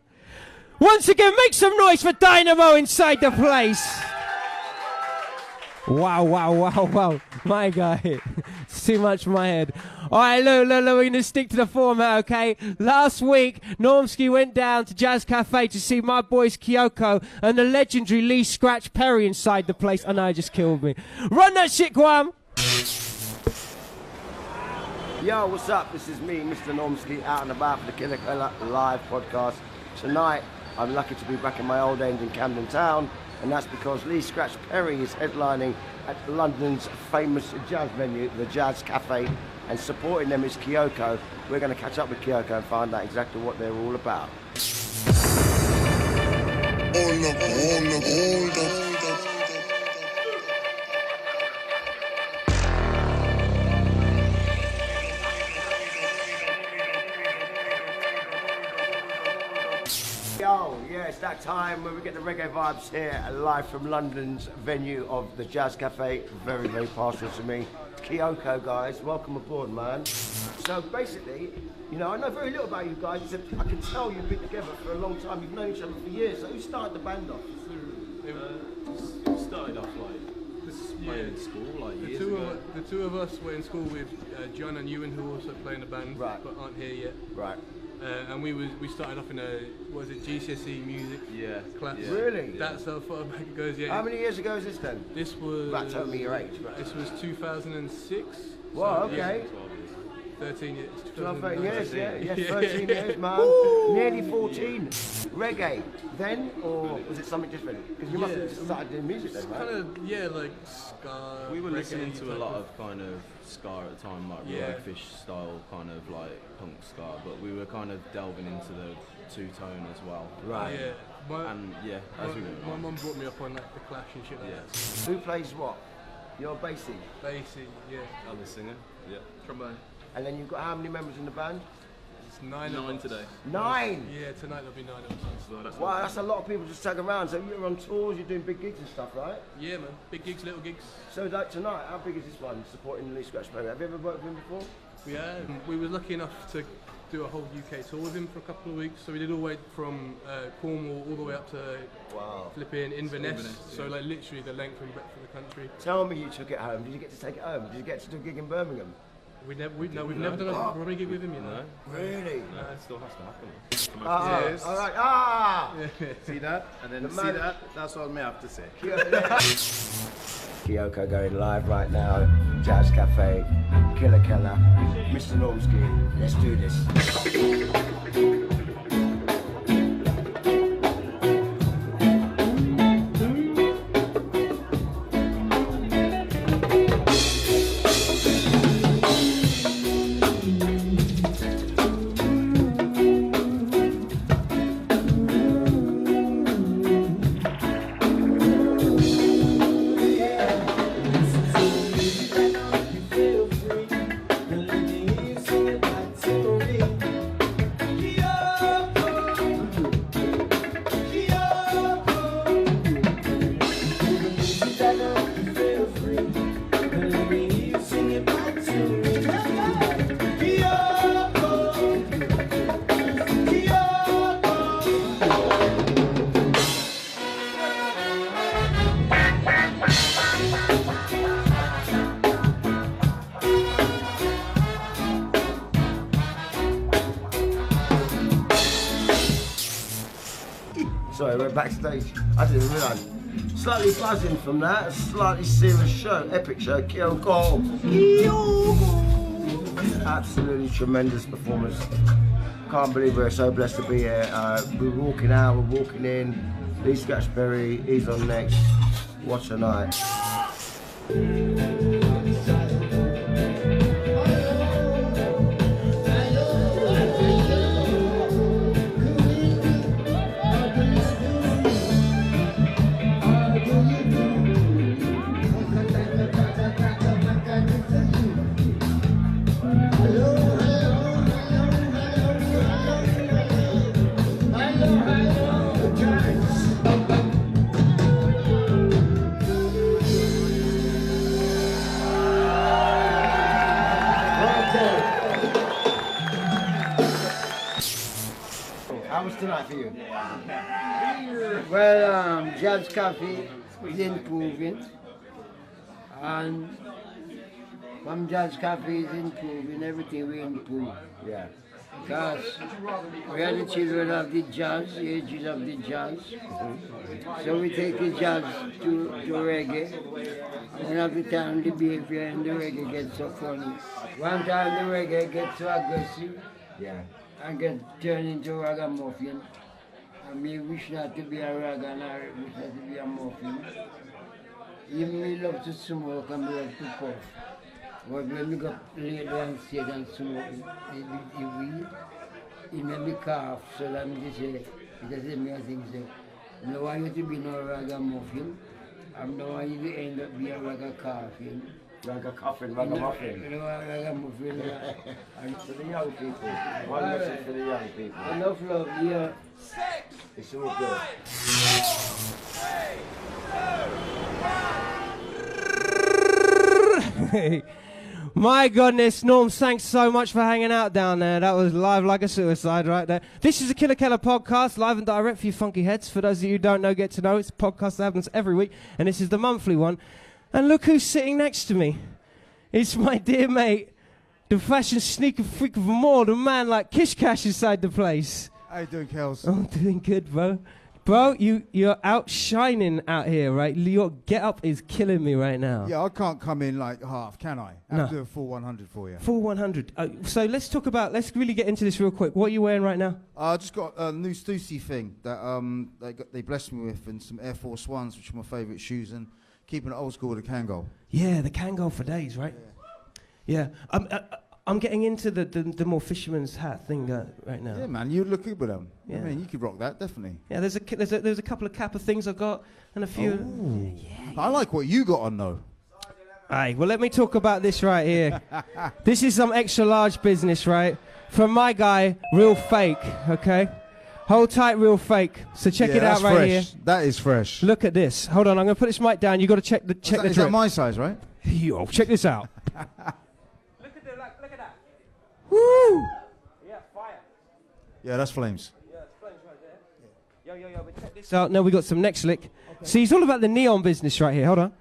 Once again, make some noise for Dynamo inside the place. Wow. My guy. It's too much for my head. All right, look, we're going to stick to the format, okay? Last week, Normski went down to Jazz Cafe to see my boys Kioko and the legendary Lee Scratch Perry inside the place. I know, it just killed me. Run that shit, Guam. Yo, what's up? This is me, Mr. Normski, out and about for the Killa Kela live podcast. Tonight, I'm lucky to be back in my old end in Camden Town, and that's because Lee Scratch Perry is headlining at London's famous jazz venue, the Jazz Cafe, and supporting them is Kioko. We're going to catch up with Kioko and find out exactly what they're all about. Yo, yeah, it's that time where we get the reggae vibes here, live from London's venue of the Jazz Cafe. Very, very partial to me. Kioko, guys, welcome aboard, man. So basically, you know, I know very little about you guys. I can tell you've been together for a long time. You've known each other for years. So who started the band off? It started off like this is playing in school, like years ago. The two of us were in school with John and Ewan, who also play in the band, right, but aren't here yet. Right. And we started off in GCSE music class. Yeah. Really? That's how far back it goes. Yeah. How many years ago is this then? This was. About tell me your age. This was 2006. Wow. So, okay. 13 years. 12, 13 years. Yeah. 13 years, man. Nearly 14. Reggae then, or was it something different? Because you must have just started doing music then, right? Kind of, like ska. We were listening to a lot of kind of ska at the time, like Roadfish style, kind of like punk ska, but we were kind of delving into the two-tone as well. Right. Yeah. My mum brought me up on like the Clash and shit like that. Who plays what? You're bassy? Bassy, yeah. I'm the singer. Yeah. Trombone. And then you've got how many members in the band? It's 9 today. 9? Yeah, tonight there'll be 9 of us. Wow, that's a lot of people just tag around. So you're on tours, you're doing big gigs and stuff, right? Yeah, man. Big gigs, little gigs. So like tonight, how big is this one, supporting Lee Scratch Perry? Have you ever worked with him before? Yeah, we were lucky enough to do a whole UK tour with him for a couple of weeks. So we did all the way from Cornwall all the way up to flipping Inverness. So like literally the length and breadth of the country. Tell me you took it home. Did you get to take it home? Did you get to do a gig in Birmingham? We've never done a Roney gig with him, you know. Really? No, it still has to happen. All right. See that? And then see that? That's what I may have to say. Kioko going live right now. Jazz Cafe, Killa Kela, Mr. Normski. Let's do this. Yeah. Sorry, we're backstage. I didn't realise. Slightly buzzing from that. A slightly serious show. Epic show. Kioko. Absolutely tremendous performance. Can't believe we're so blessed to be here. We're walking out, we're walking in. Lee Scratchberry, he's on next. Watch the night. How was tonight for you? Well, Jazz Cafe is improving, and from Jazz Cafe is improving, everything will improve. Yeah. Because we are the children of the jazz, the ages of the jazz. So we take the jazz to reggae, and every time the behavior in the reggae gets so funny. One time the reggae gets so aggressive, Yeah. and get turned into ragamuffin. And me wish not to be a rag and I wish not to be a muffin. Even me love to smoke and me love to puff. But when we go lay down and sit and smoke the weed, it made me cough. So that me say, me I think so. I don't want you to be no ragamuffin. I don't want you to end up being like a coffin. Ragamuffin. Ragamuffin. For the young people. One message for the young people. Enough love, yeah. It's all good. My goodness, Norm, thanks so much for hanging out down there. That was live like a suicide right there. This is the Killa Kela Podcast, live and direct for you funky heads. For those of you who don't know, get to know. It's a podcast that happens every week, and this is the monthly one. And look who's sitting next to me. It's my dear mate, the fashion sneaker freak of them all, the man like Kish Kash inside the place. How you doing, Kels? I'm doing good, bro. Bro, you're outshining out here, right? Your get-up is killing me right now. Yeah, I can't come in like half, can I? I have to No. do a full 100 for you. Full 100. So let's really get into this real quick. What are you wearing right now? I just got a new Stussy thing that they blessed me with, and some Air Force Ones, which are my favourite shoes, and keeping it old school with the Kangol. Yeah, the Kangol for days, right? Yeah. I'm getting into the more fisherman's hat thing right now. Yeah, man, you look good with them. Yeah. I mean, you could rock that, definitely. Yeah, there's a couple of Kappa things I've got, and a few. Ooh. I like what you got on, though. Aye, well, let me talk about this right here. This is some extra large business, right? From my guy, Real Fake, okay? Hold tight, Real Fake. So check it out right fresh. here. That is fresh. Look at this. Hold on, I'm going to put this mic down. You got to check the drip. Is that my size, right? Yo, check this out. Look at that. Woo! Yeah, fire. Yeah, that's flames. Yeah, it's flames right there. Yo, but check this out. Now we got some next lick. Okay. See, it's all about the neon business right here. Hold on.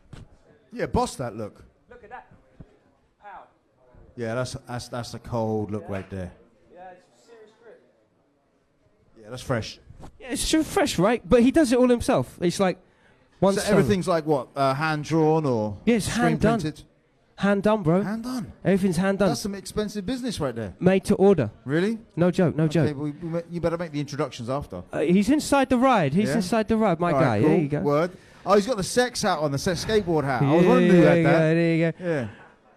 Yeah, boss that look. Look at that. Pow. Yeah, that's a cold look right there. Yeah, it's serious grip. Yeah, that's fresh. Yeah, it's so fresh, right? But he does it all himself. It's like one So song. everything's like what? Hand drawn or Yes, screen hand done. printed? Hand done, bro. Hand done. Everything's hand done. That's some expensive business right there. Made to order. Really? No joke, no joke. Okay, well, you better make the introductions after. He's inside the ride. He's Yeah? inside the ride, my All guy. right, cool. There you go. Word. Oh, he's got the sex hat on, the skateboard hat. I was Yeah, wondering who there had you that. go, there you go. Yeah.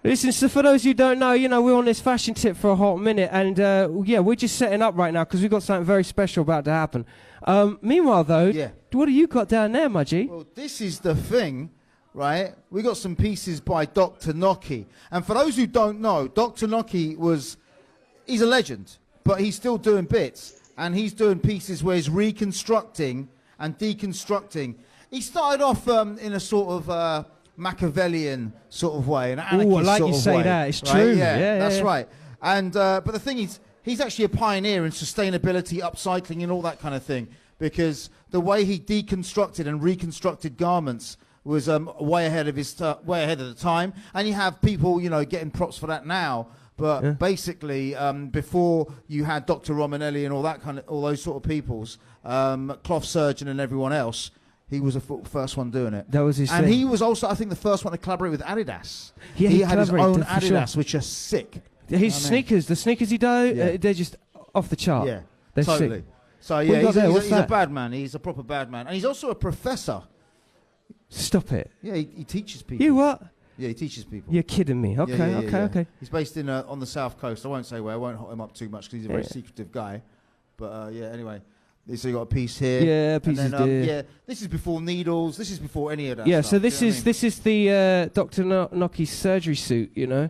Listen, so for those who don't know, we're on this fashion tip for a hot minute, and we're just setting up right now because we've got something very special about to happen. Meanwhile, though, what have you got down there, Mudgy? Well, this is the thing, right? We got some pieces by Dr. Noki. And for those who don't know, Dr. Noki he's a legend, but he's still doing bits. And he's doing pieces where he's reconstructing and deconstructing. He started off in a sort of Machiavellian sort of way, an anarchist Ooh, I like sort you of say way, that. It's right? true. Yeah, Yeah, that's yeah. right. And but the thing is, he's actually a pioneer in sustainability, upcycling, and all that kind of thing. Because the way he deconstructed and reconstructed garments was way ahead of the time. And you have people, getting props for that now. But basically, before you had Dr. Romanelli and all those sort of peoples, cloth surgeon and everyone else, he was the first one doing it. That was his and thing. he was also, I think, the first one to collaborate with Adidas. Yeah, he had his own collaborated, for Adidas, sure. which are sick. His sneakers, the sneakers he does, Yeah. they're just off the chart. Yeah, they're totally. sick. So What you yeah, got there? What's he's a that? bad man. He's a proper bad man, and he's also a professor. Stop it. Yeah, he teaches people. You what? Yeah, he teaches people. You're kidding me. Okay, Yeah, yeah, yeah. okay. He's based in on the south coast. I won't say where. I won't hot him up too much because he's a very secretive guy. But yeah, anyway. So you got a piece here. Yeah, pieces there. Yeah, this is before needles. This is before any of that. Yeah, stuff, so this you know is what I mean? this is the Dr. Noki's surgery suit. You know,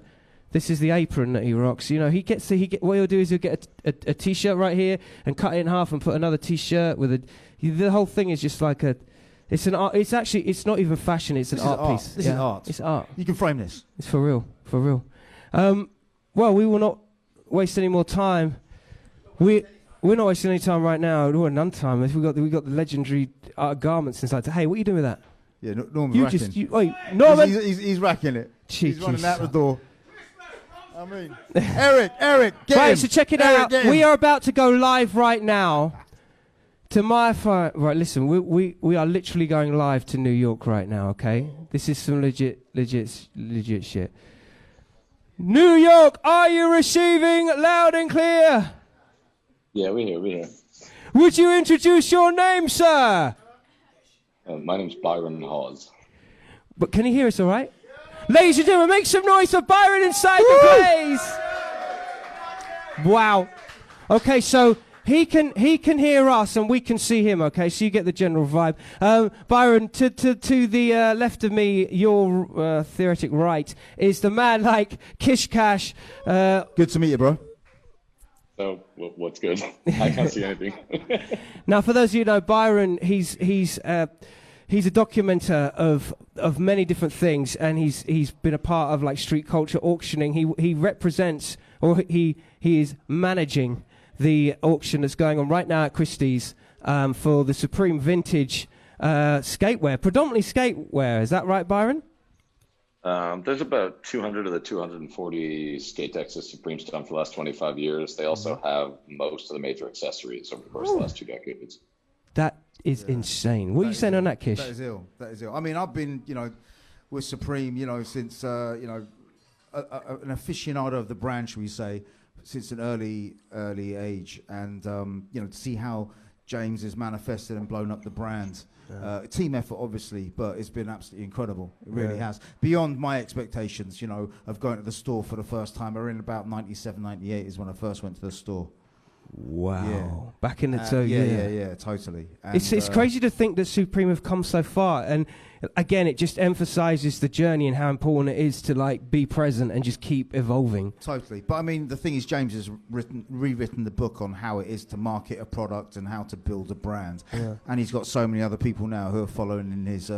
this is the apron that he rocks. You know, what he'll do is he'll get a t-shirt right here and cut it in half and put another t-shirt with a. The whole thing is just like a. It's an art. It's actually. It's not even fashion. It's an art piece. This is art. It's art. You can frame this. It's for real. For real. Well, we will not waste any more time. We're not wasting any time right now. We're none time. We got the legendary garments inside. Hey, what are you doing with that? Yeah, Norman's racking. Wait, Norman. He's racking it. Cheeky He's running out the son. door. I mean, Eric, get Right, him. so check it Eric, out. get him. We are about to go live right now to my phone. Right, listen, we are literally going live to New York right now. Okay, this is some legit shit. New York, are you receiving loud and clear? Yeah, we're here. Would you introduce your name, sir? My name's Byron Hawes. But can you hear us all right? Ladies and gentlemen, make some noise for Byron inside the place. Wow. Okay, so he can hear us and we can see him, okay? So you get the general vibe. Byron, to the left of me, your theoretic right, is the man like Kish Kash. Good to meet you, bro. So, what's good? I can't see anything. Now, for those of you who know Byron, he's a documenter of many different things, and he's been a part of like street culture auctioning. He represents, or he is managing the auction that's going on right now at Christie's for the Supreme Vintage skatewear, predominantly skatewear. Is that right, Byron? There's about 200 of the 240 skate decks that Supreme's done for the last 25 years. They also have most of the major accessories over the course of the last 2 decades. That is insane. What are you saying on that, Kish? That is ill. I mean, I've been, with Supreme, since, an aficionado of the brand, shall we say, since an early age. And, to see how James has manifested and blown up the brand. Team effort, obviously, but it's been absolutely incredible. It really has. Beyond my expectations, of going to the store for the first time. I was in about 97, 98 is when I first went to the store. Wow. Yeah. Back in the day. Yeah, totally. And It's crazy to think that Supreme have come so far. And again, it just emphasizes the journey and how important it is to like be present and just keep evolving. Totally. But I mean, the thing is, James has rewritten the book on how it is to market a product and how to build a brand. Yeah. And he's got so many other people now who are following in his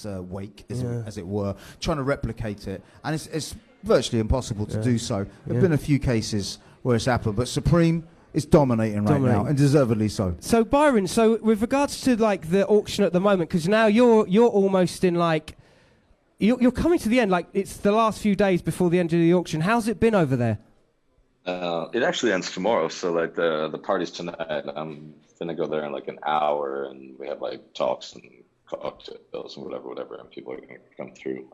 wake, as it were, trying to replicate it. And it's virtually impossible to do so. There have been a few cases where it's happened, but Supreme is dominating right now, and deservedly so. So Byron, with regards to like the auction at the moment, because now you're almost in like you're coming to the end, like it's the last few days before the end of the auction. How's it been over there? It actually ends tomorrow, so like the party's tonight. I'm gonna go there in like an hour, and we have like talks and cocktails and whatever, and people are gonna come through.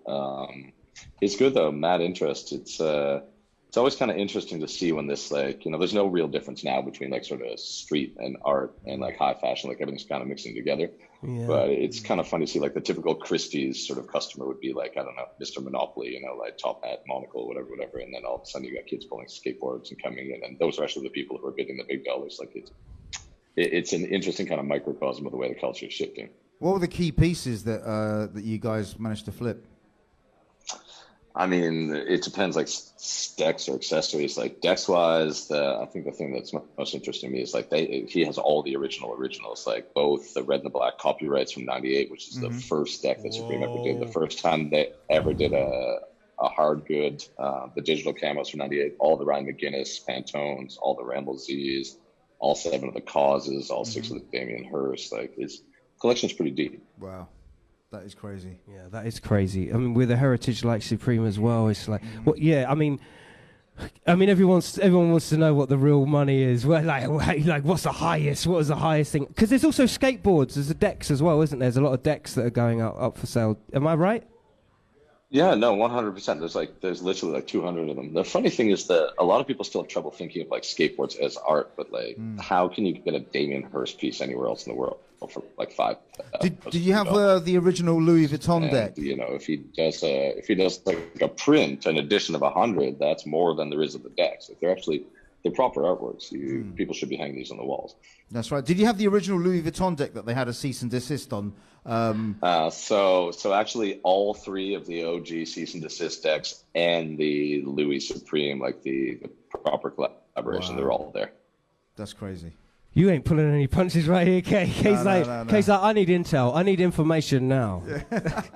It's good though, mad interest. It's always kind of interesting to see when this, like, there's no real difference now between like sort of street and art and like high fashion, like everything's kind of mixing together. Yeah. But it's kind of fun to see like the typical Christie's sort of customer would be like, I don't know, Mr. Monopoly, like top hat, monocle, whatever. And then all of a sudden you got kids pulling skateboards and coming in, and those are actually the people who are bidding the big dollars. Like it's an interesting kind of microcosm of the way the culture is shifting. What were the key pieces that you guys managed to flip? I mean, it depends, like decks or accessories. Like decks wise, I think the thing that's most interesting to me is like he has all the originals, like both the red and the black copyrights from '98, which is the first deck that Supreme ever did. The first time they ever did a hard good. The digital camos from '98, all the Ryan McGuinness Pantones, all the Ramble Z's, all 7 of the Causes, all 6 of the Damien Hirst. Like his collection's pretty deep. Wow. That is crazy. Yeah, that is crazy. I mean, with a heritage like Supreme as well, it's like, I mean, I mean, everyone wants to know what the real money is. Well, like what's the highest? What is the highest thing? Because there's also skateboards. There's the decks as well, isn't there? There's a lot of decks that are going up for sale. Am I right? Yeah, no, 100%. There's literally like 200 of them. The funny thing is that a lot of people still have trouble thinking of like skateboards as art, but like, how can you get a Damien Hirst piece anywhere else in the world for like $5? Did you have the original Louis Vuitton deck? You know, if he does like a print, an edition of 100, that's more than there is of the decks. If they're proper artworks. People should be hanging these on the walls. That's right. Did you have the original Louis Vuitton deck that they had a cease and desist on? So actually all three of the OG cease and desist decks and the Louis Supreme, like the proper collaboration, they're all there. That's crazy. You ain't pulling any punches right here, Kay. Kay's like, I need intel. I need information now.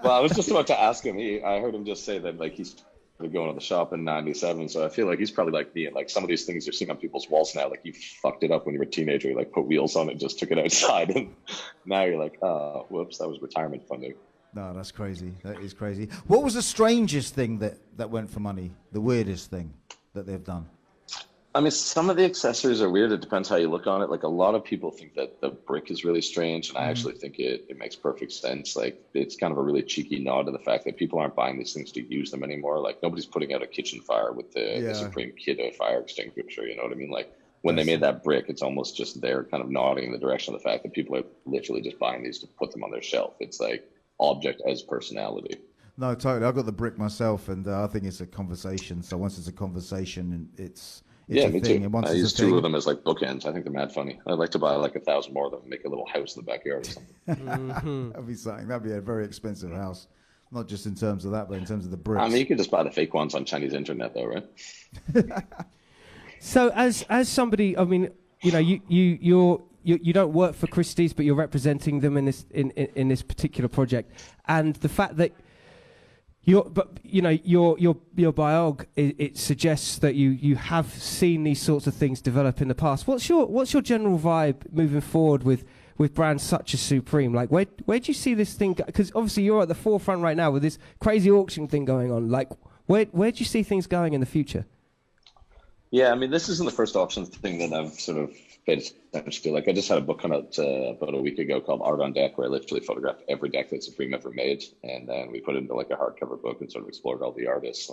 Well, I was just about to ask him. I heard him just say that like he's going to the shop in '97, so I feel like he's probably like me. And like some of these things you're seeing on people's walls now, like you fucked it up when you were a teenager. You like put wheels on it, just took it outside, and now you're like, oh, whoops, that was retirement funding. No, that's crazy. That is crazy. What was the strangest thing that went for money? The weirdest thing that they've done? I mean, some of the accessories are weird. It depends how you look on it. Like a lot of people think that the brick is really strange, and I actually think it makes perfect sense. Like it's kind of a really cheeky nod to the fact that people aren't buying these things to use them anymore. Like nobody's putting out a kitchen fire with the Supreme Kiddo fire extinguisher. You know what I mean? Like when they made that brick, it's almost just they're kind of nodding in the direction of the fact that people are literally just buying these to put them on their shelf. It's like object as personality. No, totally. I got the brick myself, and I think it's a conversation. So once it's a conversation, it's me too. I use two of them as like bookends. I think they're mad funny. I'd like to buy like 1,000 more of them and make a little house in the backyard or something. That'd be something. That'd be a very expensive house. Not just in terms of that, but in terms of the bricks. I mean, you could just buy the fake ones on Chinese internet though, right? So as somebody, I mean, you know, you don't work for Christie's, but you're representing them in this particular project, and the fact that your biog it suggests that you have seen these sorts of things develop in the past. What's your general vibe moving forward with brands such as Supreme? Like where do you see this thing? Because obviously you're at the forefront right now with this crazy auction thing going on. Like where do you see things going in the future? Yeah, I mean, this isn't the first auction thing that I've sort of paid attention to. Like, I just had a book come out about a week ago called Art on Deck, where I literally photographed every deck that Supreme ever made, and then we put it into like a hardcover book and sort of explored all the artists.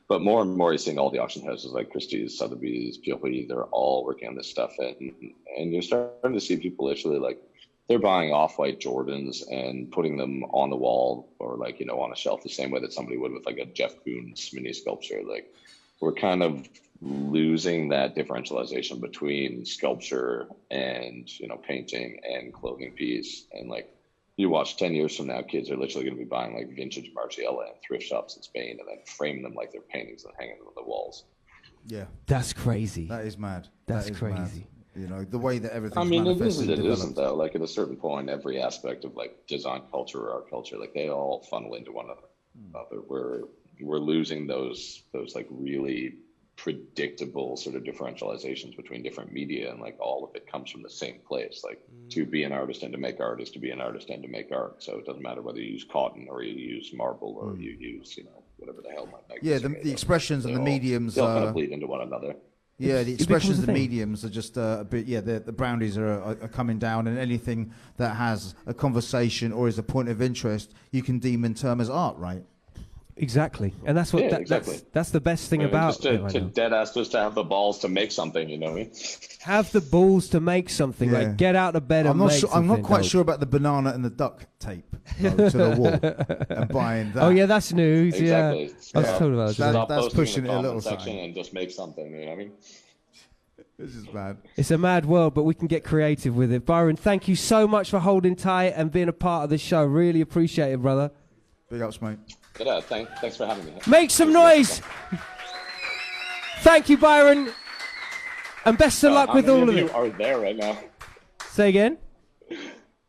But more and more, you're seeing all the auction houses like Christie's, Sotheby's, PLP, they're all working on this stuff, and you're starting to see people literally like they're buying off-white Jordans and putting them on the wall or like, you know, on a shelf the same way that somebody would with like a Jeff Koons mini sculpture. Like, we're kind of losing that differentialization between sculpture and, you know, painting and clothing piece. And like, you watch 10 years from now, kids are literally going to be buying like vintage Margiela and thrift shops in Spain and then framing them like they're paintings and hanging them on the walls. Yeah. That's crazy. That is mad. That's that is crazy. Mad. You know, the way that everything's I mean, manifested it isn't though. Like at a certain point, every aspect of like design culture or art culture, like they all funnel into one another. We're losing those like really predictable sort of differentializations between different media, and like all of it comes from the same place. Like to be an artist and to make art is to be an artist and to make art. So it doesn't matter whether you use cotton or you use marble or you use, you know, whatever the hell might make. Yeah, the expressions and the mediums they'll kind of bleed into one another. Yeah, the expressions and the mediums are just a bit. Yeah, the boundaries are coming down, and anything that has a conversation or is a point of interest, you can deem in term as art, right? Exactly, and that's what exactly. That's the best thing about just to dead ass just to have the balls to make something, you know what I mean? Have the balls to make something. Yeah. Like get out of bed and make make something. I'm not quite sure about the banana and the duct tape to the wall and buying that. Oh yeah, that's news. Exactly. Yeah, I was told about that. That's pushing it a little section and just make something. You know what I mean? This is bad. It's a mad world, but we can get creative with it. Byron, thank you so much for holding tight and being a part of the show. Really appreciate it, brother. Big ups, mate. Yeah, thanks for having me. Make some noise. Thank you, Byron. And best of luck with all of it. How many of you are there right now? Say again?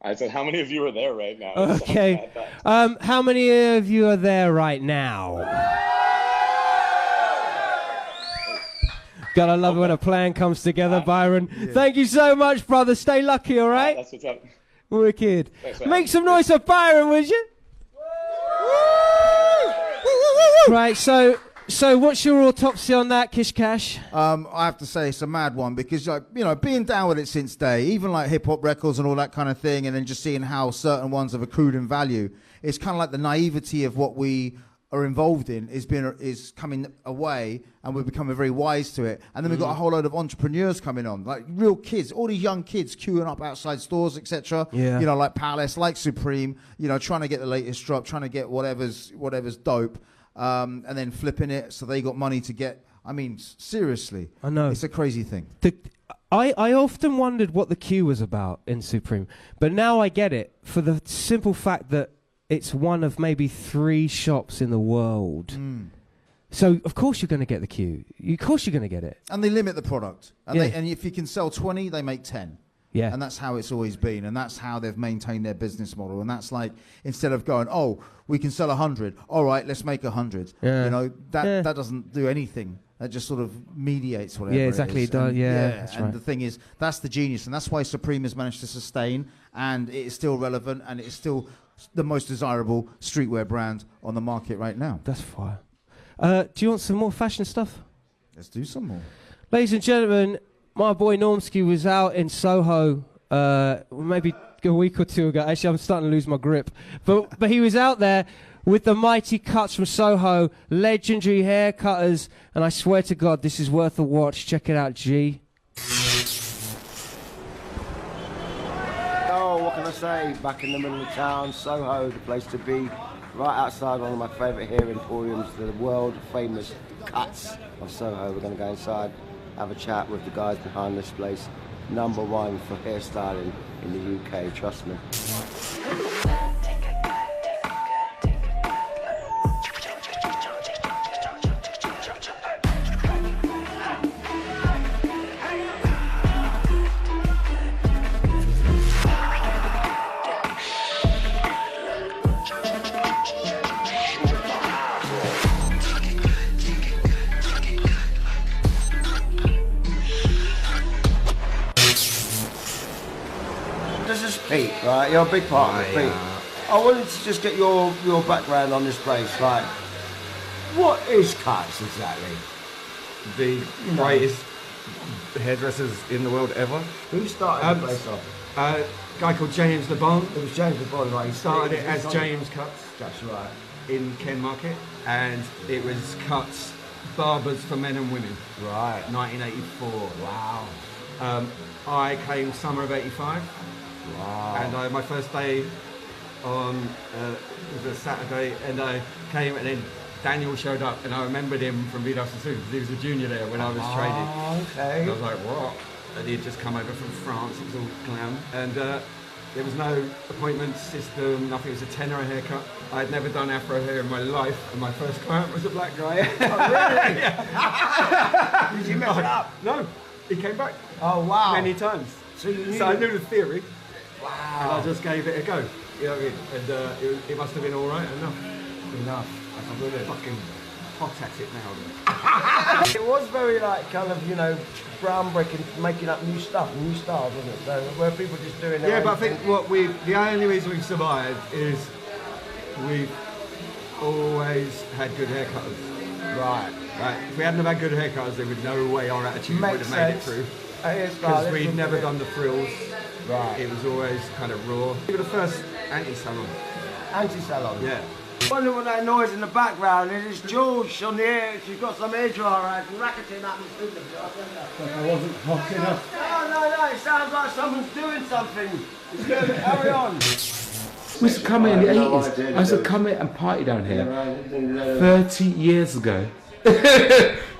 I said, how many of you are there right now? Okay. How many of you are there right now? God, I love it when a plan comes together, Byron. Yeah. Thank you so much, brother. Stay lucky, all right? That's what's up. Wicked. Make some noise for Byron, would you? Right, so So what's your autopsy on that, Kish Kash? I have to say it's a mad one because, like, you know, being down with it since day, even like hip hop records and all that kind of thing, and then just seeing how certain ones have accrued in value, it's kind of like the naivety of what we are involved in is coming away, and we're becoming very wise to it. And then we've got a whole load of entrepreneurs coming on, like real kids, all these young kids queuing up outside stores, etc. Yeah. You know, like Palace, like Supreme, you know, trying to get the latest drop, trying to get whatever's dope. And then flipping it so they got money to get. I mean, seriously, I know it's a crazy thing. I often wondered what the queue was about in Supreme, but now I get it for the simple fact that it's one of maybe 3 shops in the world. So of course you're going to get the queue. Of course you're going to get it. And they limit the product. And, Yeah. and if you can sell 20, they make 10. Yeah. And that's how it's always been. And that's how they've maintained their business model. And that's like, instead of going, oh, we can sell 100. All right, let's make 100. Yeah. You know, that doesn't do anything. That just sort of mediates whatever. Yeah, exactly. It is. It does. And, Yeah, that's and right. the thing is, that's the genius. And that's why Supreme has managed to sustain. And it is still relevant. And it is still the most desirable streetwear brand on the market right now. That's fire. Do you want some more fashion stuff? Let's do some more. Ladies and gentlemen, my boy Normski was out in Soho maybe a week or 2 ago. Actually, I'm starting to lose my grip. But he was out there with the mighty cuts from Soho, legendary haircutters, and I swear to God, this is worth a watch. Check it out, G. Oh, what can I say? Back in the middle of town, Soho, the place to be. Right outside one of my favourite hair emporiums, the world famous cuts of Soho. We're going to go inside, have a chat with the guys behind this place. #1 for hairstyling in the UK, trust me. This is Pete, right? You're a big part of it, Pete. I wanted to just get your background on this place. Like, what is cuts exactly? The greatest hairdressers in the world ever. Who started the place off? A guy called James LeBon. It was James LeBon, right? He started it as James Cuts. That's right. In Ken Market, and it was cuts, barbers for men and women. Right. 1984. Wow. I came summer of '85. Wow. And my first day on was a Saturday, and I came, and then Daniel showed up, and I remembered him from Beatbox because he was a junior there when I was training. Okay. And I was like, what? And he had just come over from France, it was all glam. And there was no appointment system, nothing, it was a tenner a haircut. I had never done afro hair in my life, and my first client was a black guy. Oh, really? Did you mess it up? No, he came back. Oh, wow. Many times. So I knew the theory. Wow. And I just gave it a go. You know what I mean? And it must have been all right enough. I'm really fucking hot at it now. It was very like kind of, you know, groundbreaking, making up new stuff, new styles, wasn't it? So where people just doing their Yeah, own but I think thing. the only reason we've survived is we've always had good haircutters. Right. If we hadn't have had good haircutters, there would no way our attitude would have made it through. Because Because we'd never done the frills. Right. It was always kind of raw. We were the first anti-salon. Anti-salon? Yeah. I wonder what that noise in the background is. It's George on the air. She's got some hair dryer racketing up in the studio. I wasn't hot enough. No. It sounds like someone's doing something. It's good. Carry on. We used to come here in the 80s. I used to come here and party down here 30 years ago.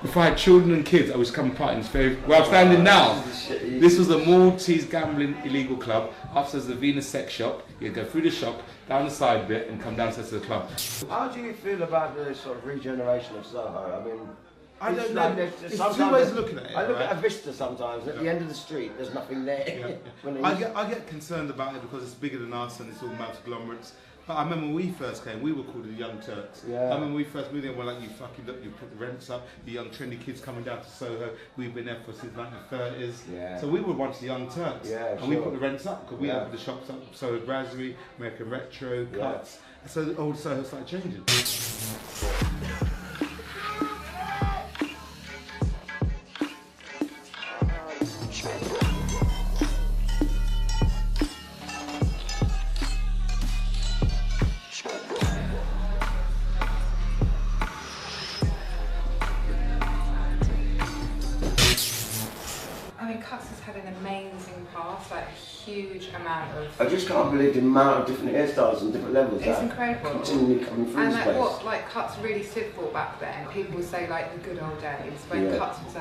Before I had children and kids, I was come and party in this very... Where I'm standing now, this was the Maltese Gambling Illegal Club. Upstairs the Venus Sex Shop. You'd go through the shop, down the side bit, and come downstairs to the club. How do you feel about the sort of regeneration of Soho? I mean... I don't know. There's It's two ways of looking at it. I look right? at a vista sometimes. At the end of the street, there's nothing there. Yeah. I get concerned about it because it's bigger than us and it's all multi-glomerates. But I remember when we first came, we were called the Young Turks. Yeah. I remember when we first moved in, we're like, you fucking look, you put the rents up, the young trendy kids coming down to Soho. We've been there since like the 30s. Yeah. So we were once the Young Turks. Yeah, and we put the rents up because we opened the shops up. Soho Brasserie, American Retro, Cuts. So the old Soho started changing. had an amazing past, like a huge amount of. I just can't believe the amount of different hairstyles and different levels It's that incredible. continually coming through And this like place. what like cuts really stood for back then. People would say like the good old days when Yeah. cuts was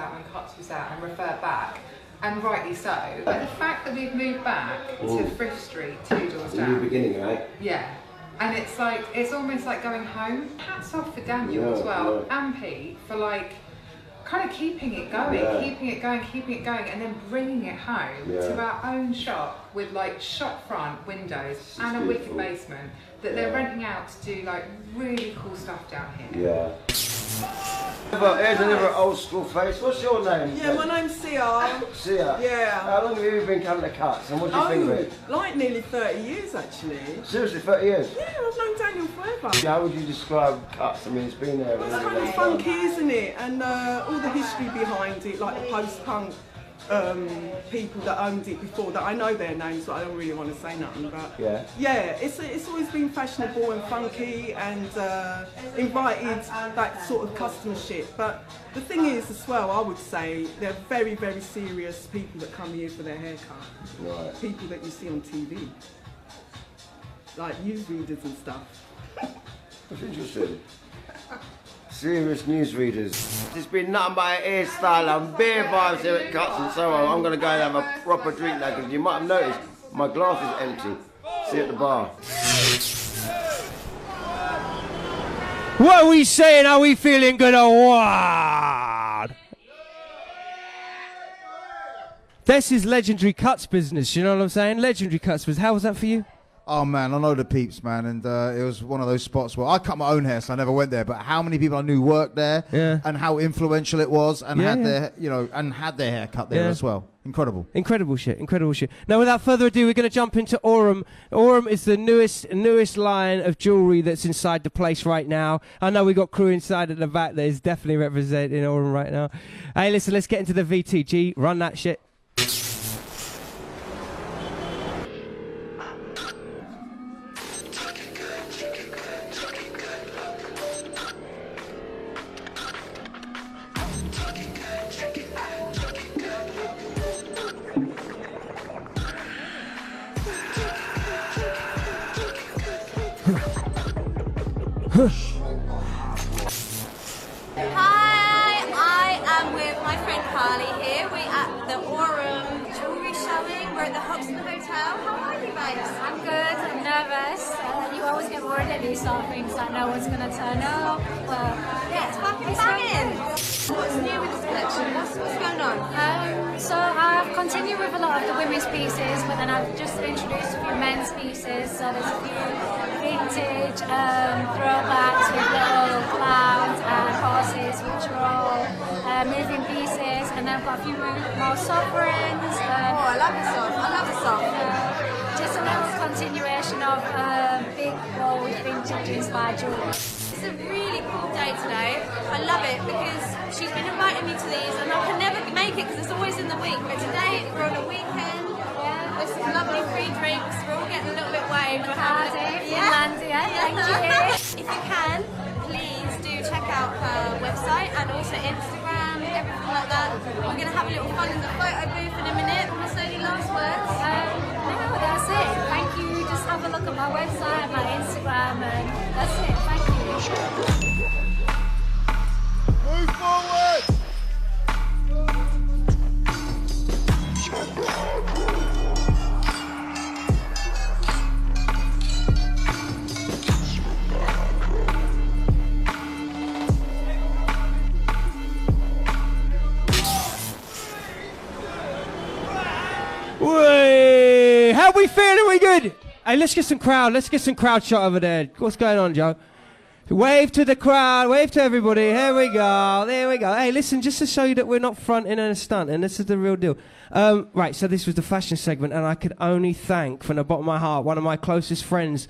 out and refer back. And rightly so. But the fact that we've moved back to Thrift Street 2 doors The down. new beginning, right? Yeah. And it's like, it's almost like going home. Hats off for Daniel as well, and Pete, for like, kind of keeping it going, and then bringing it home to our own shop with like shop front windows and a wicked basement that they're renting out to do like really cool stuff down here. Yeah. Here's another old school face. What's your name? Yeah, my name's Sia. Sia? Yeah. How long have you been coming to Cuts and what do you think of it? Like nearly 30 years actually. Seriously, 30 years? Yeah, I've known Daniel forever. How would you describe Cuts? I mean, it's been there. It's kind of funky, isn't it? And all the history behind it, like the post-punk people that owned it before, that I know their names, but I don't really want to say nothing. But yeah, it's always been fashionable and funky and invited that sort of customership. But the thing is, as well, I would say they're very, very serious people that come here for their haircut. Right. People that you see on TV, like newsreaders and stuff. That's interesting. Serious newsreaders. It's been nothing but a hairstyle and beer vibes here at Cuts and so on. I'm going to go and have a proper drink now because you might have noticed my glass is empty. See you at the bar. What are we saying? Are we feeling good or what? This is legendary Cuts business, you know what I'm saying? Legendary Cuts business. How was that for you? Oh man, I know the peeps, man, and it was one of those spots where I cut my own hair, so I never went there. But how many people I knew worked there, and how influential it was, and had their, had their hair cut there as well. Incredible. Incredible shit. Now, without further ado, we're going to jump into Aurum. Aurum is the newest line of jewellery that's inside the place right now. I know we got crew inside at the back that is definitely representing Aurum right now. Hey, listen, let's get into the VTG. Run that shit. Hi, I am with my friend Carly here. We're at the Aurum jewellery showing. We're at the Hoxton Hotel. How are you guys? I'm good, I'm nervous. You always get worried that you start things like no one's going to turn up. Well, yeah, it's fucking banging. What's new with this collection? What's going on? So I've continued with a lot of the women's pieces, but then I've just introduced a few men's pieces. So there's a few vintage throwbacks with little clowns and horses, which are all moving pieces. And then I've got a few more sovereigns. I love the soft. I love the soft. Just a little continuation of big, bold, vintage-inspired jewellery. It's a really cool day today. I love it because she's been inviting me to these and I can never make it because it's always in the week. But today we're on a weekend. Yeah, there's some lovely free drinks. We're all getting a little bit waved. Thank you. If you can, please do check out her website and also Instagram, everything like that. We're going to have a little fun in the photo booth in a minute. Want to say any last words? No, that's it. Thank you. Just have a look at my website, my Instagram, and that's it. Thank you. Move forward! Whey! How we feeling? We good? Hey, let's get some crowd. Let's get some crowd shot over there. What's going on, Joe? Wave to the crowd. Wave to everybody. Here we go. There we go. Hey, listen, just to show you that we're not fronting and a stunt, and this is the real deal. Right, so this was the fashion segment, and I could only thank, from the bottom of my heart, one of my closest friends,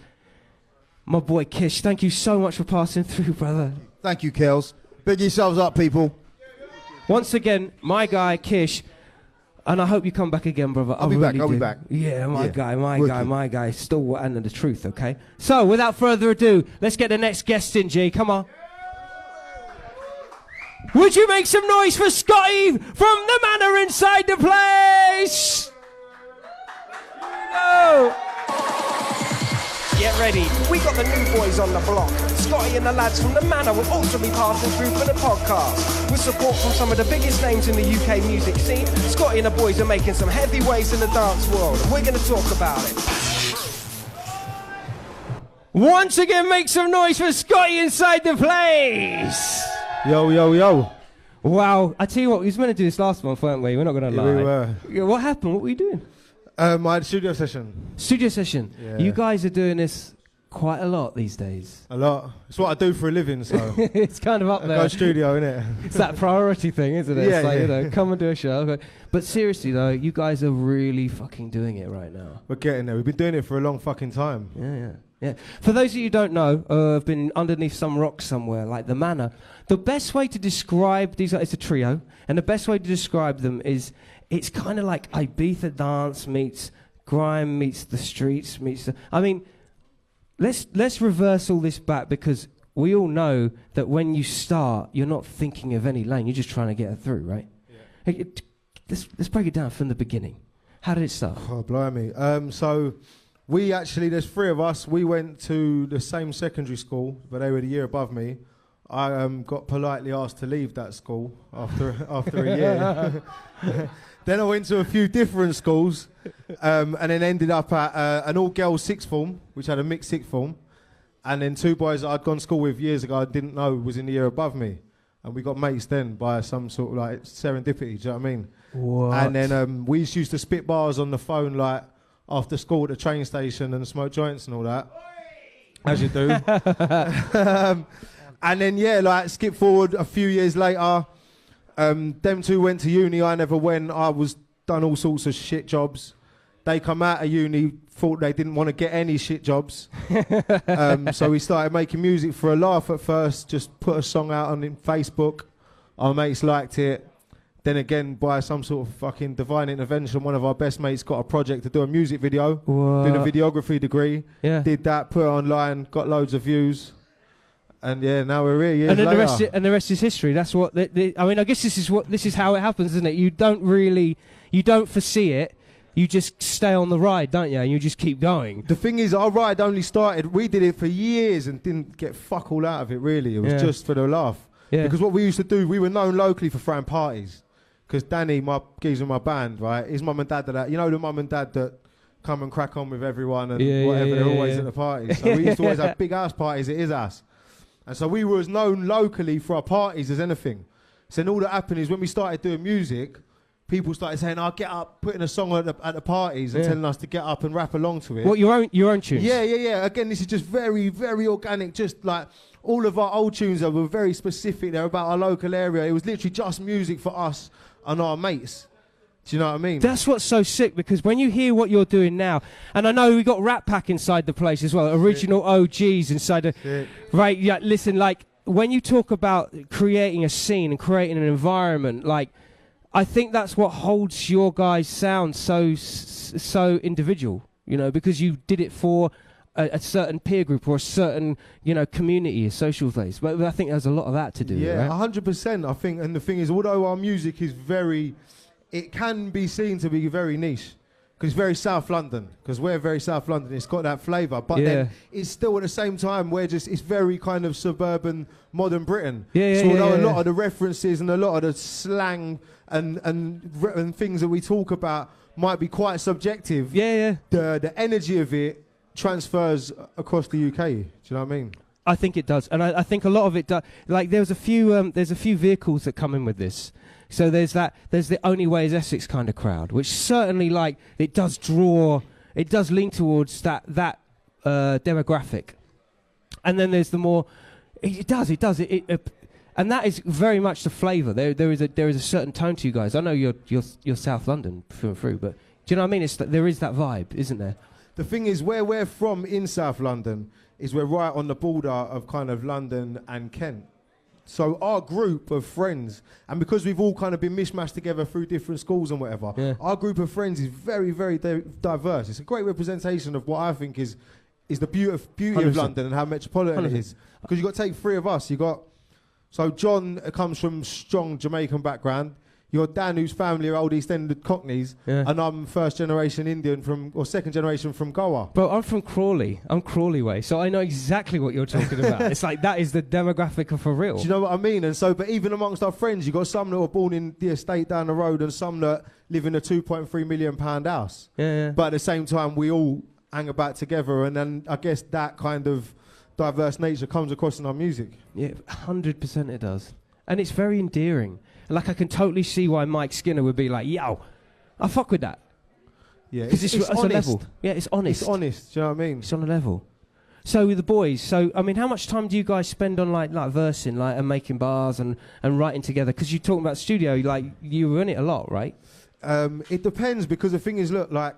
my boy Kish. Thank you so much for passing through, brother. Thank you, Kels. Big yourselves up, people. Once again, my guy, Kish. And I hope you come back again, brother. I'll be back. Yeah, my guy. Stalwart and the truth, okay? So, without further ado, let's get the next guest in, G. Come on. Would you make some noise for Scotty from the Manor inside the place? No. Get ready, we got the new boys on the block. Scotty and the lads from the Manor will also be passing through for the podcast. With support from some of the biggest names in the UK music scene, Scotty and the boys are making some heavy waves in the dance world. We're going to talk about it. Once again, make some noise for Scotty inside the place. Yo, yo, yo. Wow, I tell you what, we was meant to do this last month, weren't we? We're not going to lie. We were. Yeah, what happened? What were you doing? I had a studio session. Studio session. Yeah. You guys are doing this quite a lot these days. A lot. It's what I do for a living, so. It's kind of up there. I go studio, innit? It's that priority thing, isn't it? Yeah, it's like, yeah. you know, come and do a show. But seriously, though, you guys are really fucking doing it right now. We're getting there. We've been doing it for a long fucking time. Yeah. For those of you who don't know, have been underneath some rock somewhere, like the Manor, the best way to describe these, it's a trio, and the best way to describe them is it's kind of like Ibiza dance meets grime meets the streets meets the... I mean, let's reverse all this back, because we all know that when you start, you're not thinking of any lane, you're just trying to get it through, right? Yeah. Let's break it down from the beginning. How did it start? Oh, blimey. So we actually, there's three of us. We went to the same secondary school, but they were the year above me. I got politely asked to leave that school after a year. Then I went to a few different schools, and then ended up at an all-girls sixth form, which had a mixed sixth form, and then two boys that I'd gone to school with years ago I didn't know was in the year above me, and we got mates then by some sort of like serendipity, do you know what I mean? What? And then we used to spit bars on the phone like after school at the train station and smoke joints and all that, as you do. And then like skip forward a few years later. Them two went to uni, I never went. I was done all sorts of shit jobs. They come out of uni, thought they didn't want to get any shit jobs. So we started making music for a laugh at first, just put a song out on Facebook. Our mates liked it. Then again, by some sort of fucking divine intervention, one of our best mates got a project to do a music video. Did a videography degree. Yeah. Did that, put it online, got loads of views. And now we're here years and then later. the rest is history. That's what. I mean, I guess this is how it happens, isn't it? You don't foresee it. You just stay on the ride, don't you? And you just keep going. The thing is, our ride only started. We did it for years and didn't get fuck all out of it. Really, it was just for the laugh. Yeah. Because what we used to do, we were known locally for throwing parties. Because Danny, my geezer in my band, right, his mum and dad did that. You know the mum and dad that come and crack on with everyone and whatever. They're always at the parties. So we used to always have big ass parties at his house. And so we were as known locally for our parties as anything. So then all that happened is when we started doing music, people started saying, "I'll get up," putting a song at the parties and telling us to get up and rap along to it. What, your own tunes? Yeah. Again, this is just very, very organic. Just like all of our old tunes were very specific. They're about our local area. It was literally just music for us and our mates. Do you know what I mean? That's what's so sick, because when you hear what you're doing now, and I know we got Rat Pack inside the place as well, original OGs inside the... Right, yeah, listen, like, when you talk about creating a scene and creating an environment, like, I think that's what holds your guys' sound so individual, you know, because you did it for a certain peer group or a certain, you know, community, a social place. But I think there's a lot of that to do, yeah, right? 100%, I think. And the thing is, although our music is very... It can be seen to be very niche, because it's very South London, because we're very South London. It's got that flavour, but then it's still at the same time, it's very kind of suburban, modern Britain. So although a lot of the references and a lot of the slang and things that we talk about might be quite subjective, the energy of it transfers across the UK. Do you know what I mean? I think it does, and I think a lot of it does. Like there's a few vehicles that come in with this. So there's the Only Way is Essex kind of crowd, which certainly it does lean towards that demographic. And then there's the more, it does, and that is very much the flavour. There is a certain tone to you guys. I know you're South London through and through, but do you know what I mean? There is that vibe, isn't there? The thing is, where we're from in South London is we're right on the border of kind of London and Kent. So our group of friends, and because we've all kind of been mishmashed together through different schools and whatever, our group of friends is very, very diverse. It's a great representation of what I think is the beauty 100%. Of London and how metropolitan 100%. It is. Because you've got to take three of us. You've got So John comes from strong Jamaican background. You're Dan, whose family are old East End Cockneys, and I'm first generation Indian or second generation from Goa. Bro, I'm from Crawley. I'm Crawley way, so I know exactly what you're talking about. It's like that is the demographic for real. Do you know what I mean? And so, but even amongst our friends, you got some that were born in the estate down the road, and some that live in a £2.3 million house. Yeah. But at the same time, we all hang about together, and then I guess that kind of diverse nature comes across in our music. Yeah, 100% it does, and it's very endearing. Like, I can totally see why Mike Skinner would be like, yo, I fuck with that. Yeah, because it's honest. a level. Yeah, it's honest. It's honest, do you know what I mean? It's on a level. So with the boys, I mean, how much time do you guys spend on like versing, like, and making bars and writing together? Because you're talking about studio, like, you run it a lot, right? It depends, because the thing is, look, like,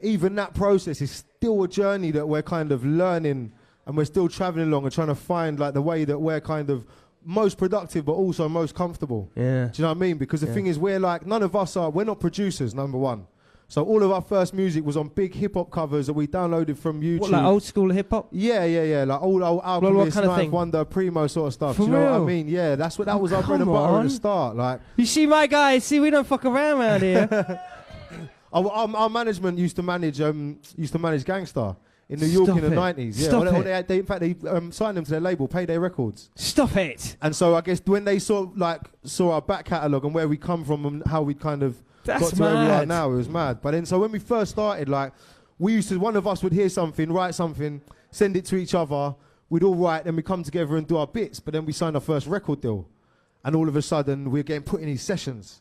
even that process is still a journey that we're kind of learning, and we're still traveling along and trying to find, like, the way that we're kind of most productive but also most comfortable. Yeah. Do you know what I mean? Because the thing is, we're like, none of us we're not producers, number one. So all of our first music was on big hip-hop covers that we downloaded from YouTube. What, like old school hip-hop? Yeah. Like old Alchemist, kind of Ninth thing? Wonder, Primo sort of stuff. For Do you know real? what I mean? Yeah, that was our bread and butter at the start. Like, you see my guys, we don't fuck around here. our management used to manage Gangstar in New York in the 90s. Yeah. Stop it. In fact, they signed them to their label, Payday Records. Stop it. And so I guess when they saw our back catalogue and where we come from and how we kind of got to where we are now, it was mad. But then, so when we first started, like, one of us would hear something, write something, send it to each other, we'd all write, then we come together and do our bits. But then we signed our first record deal. And all of a sudden, we're getting put in these sessions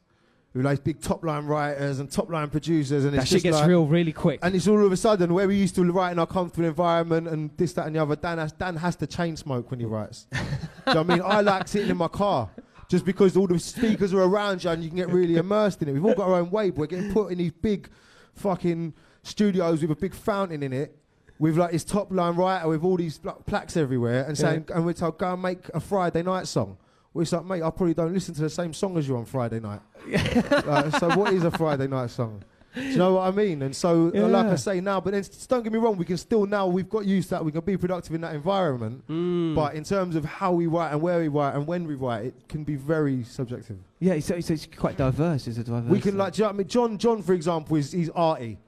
with like big top-line writers and top-line producers. And That shit gets real really quick. And it's all of a sudden, where we used to write in our comfortable environment and this, that, and the other, Dan has to chain smoke when he writes. Do you know what I mean? I like sitting in my car, just because all the speakers are around you and you can get really immersed in it. We've all got our own way, but we're getting put in these big fucking studios with a big fountain in it, with like this top-line writer with all these plaques everywhere, and saying, and we're told, go and make a Friday night song. Well, it's like, mate, I probably don't listen to the same song as you on Friday night. So what is a Friday night song? Do you know what I mean? And so, like I say now, but then don't get me wrong, we can still now, we've got used to that, we can be productive in that environment. But in terms of how we write and where we write and when we write, it can be very subjective. Yeah, so it's quite diverse. It's a diverse. We can, like, do you know what I mean? John, for example, he's arty.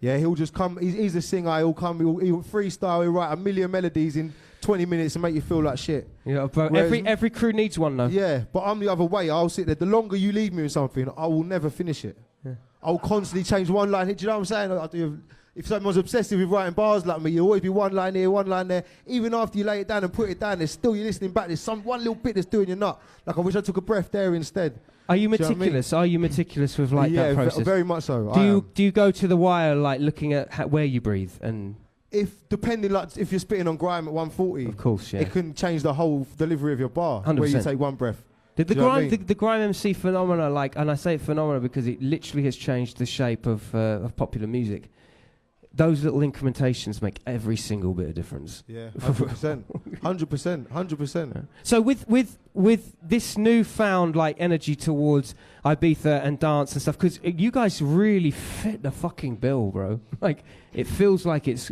Yeah, he'll just come, he's a singer, he'll freestyle, he'll write a million melodies in 20 minutes and make you feel like shit. Yeah, but every crew needs one though. Yeah, but I'm the other way. I'll sit there. The longer you leave me with something, I will never finish it. Yeah. I'll constantly change one line. Do you know what I'm saying? If someone's obsessive with writing bars like me, you'll always be one line here, one line there. Even after you lay it down and put it down, there's still, you're listening back, there's one little bit that's doing your nut. Like, I wish I took a breath there instead. Are you meticulous? Are you meticulous with like that process? Yeah, very much so. Do you go to the wire, like, looking at where you breathe and? Depending, like, if you're spitting on grime at 140, of course, yeah, it can change the whole delivery of your bar. 100%. Where you take one breath. The grime MC phenomena, like, and I say phenomena because it literally has changed the shape of popular music. Those little incrementations make every single bit of difference. Yeah, 100%, 100%. So with this newfound like energy towards Ibiza and dance and stuff, because you guys really fit the fucking bill, bro. Like, it feels like it's.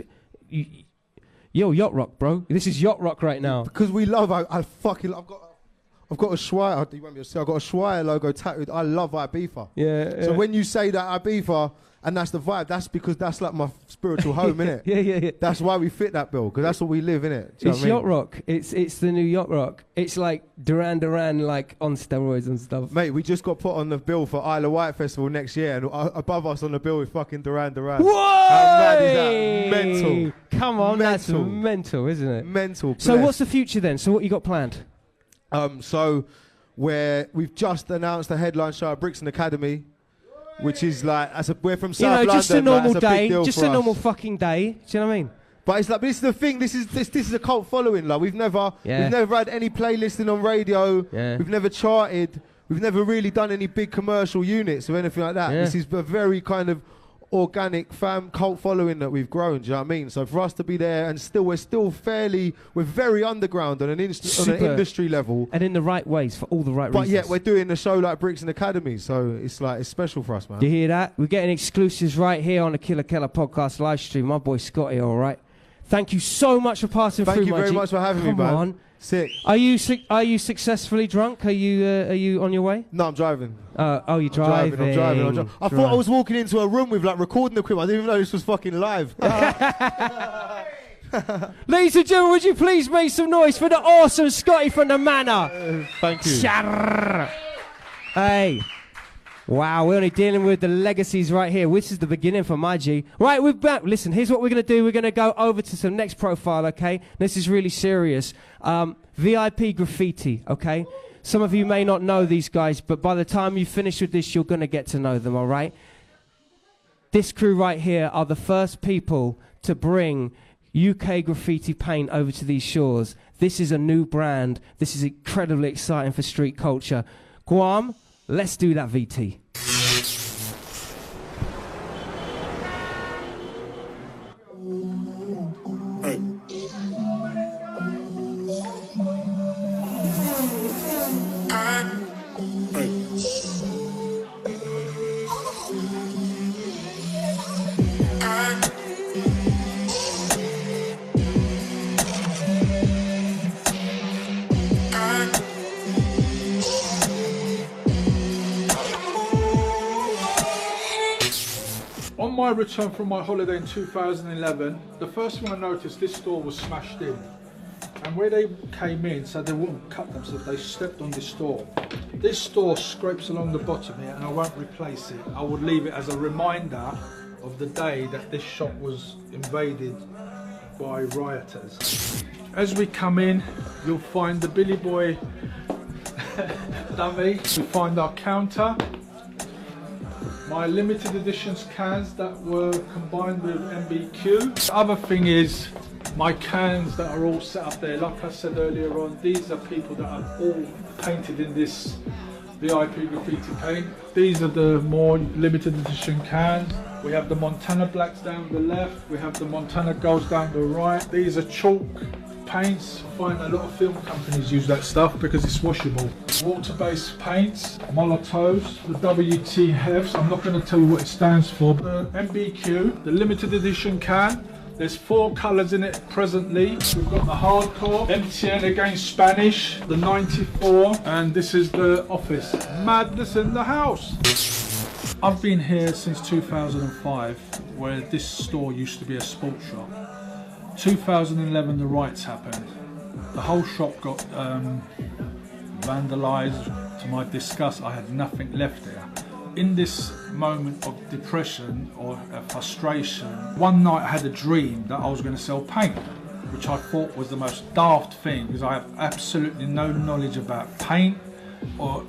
Yo, yacht rock, bro. This is yacht rock right now. Because we love, I've got a Schweier. You won't be able to see. I've got a Schweier logo tattooed. I love Ibiza. Yeah. So when you say that Ibiza, and that's the vibe, that's because that's like my spiritual home, innit? Yeah. That's why we fit that bill, because that's what we live, innit? It's yacht rock. It's the new yacht rock. It's like Duran like on steroids and stuff. Mate, we just got put on the bill for Isle of Wight Festival next year, and above us on the bill is fucking Duran. Whoa! How mad is that? Mental. Come on, that's mental, isn't it? Mental. So what's the future then? So what you got planned? So we've just announced a headline show at Brixton Academy, which is like, we're from South London. Just a normal day, just a normal us. fucking day. Do you know what I mean? But it's like, this is the thing. This is a cult following. Like, we've never had any playlisting on radio. Yeah. We've never charted. We've never really done any big commercial units or anything like that. Yeah. This is a very kind of organic cult following that we've grown. Do you know what I mean? So for us to be there, and we're very underground on an industry level, and in the right ways for all the right reasons. But yet we're doing a show like Brixton Academy, so it's special for us, man. You hear that? We're getting exclusives right here on the Killa Kela Podcast live stream. My boy Scotty, all right. Thank you so much for passing through, Thank you my very G. much for having me, Come man. on. Sick. Are you successfully drunk? Are you on your way? No, I'm driving. You're driving. I'm driving. I thought I was walking into a room with like recording equipment. I didn't even know this was fucking live. Ladies and gentlemen, would you please make some noise for the awesome Scotty from the Manor? Thank you. Hey. Wow, we're only dealing with the legacies right here. This is the beginning for my G. Right, we're back. Listen, here's what we're going to do. We're going to go over to some next profile, okay? This is really serious. VIP Graffiti, okay? Some of you may not know these guys, but by the time you finish with this, you're going to get to know them, all right? This crew right here are the first people to bring UK graffiti paint over to these shores. This is a new brand. This is incredibly exciting for street culture. Guam, let's do that, VT. On my return from my holiday in 2011, the first thing I noticed, this store was smashed in. And where they came in, so they wouldn't cut themselves, they stepped on this store. This store scrapes along the bottom here, and I won't replace it. I would leave it as a reminder of the day that this shop was invaded by rioters. As we come in, you'll find the Billy Boy dummy. We find our counter. My limited editions cans that were combined with MBQ. The other thing is my cans that are all set up there. Like I said earlier on, these are people that are all painted in this VIP graffiti paint. These are the more limited edition cans. We have the Montana Blacks down the left. We have the Montana Golds down the right. These are chalk paints. I find a lot of film companies use that stuff because it's washable. Water-based paints, Molotovs, the WT-Hefs, I'm not going to tell you what it stands for. The MBQ, the limited edition can. There's 4 colours in it presently. We've got the hardcore, MTN against Spanish, the 94, and this is the office. Madness in the house. I've been here since 2005, where this store used to be a sports shop. 2011, the riots happened. The whole shop got vandalised. To my disgust, I had nothing left there. In this moment of depression or frustration, one night I had a dream that I was going to sell paint, which I thought was the most daft thing because I have absolutely no knowledge about paint or,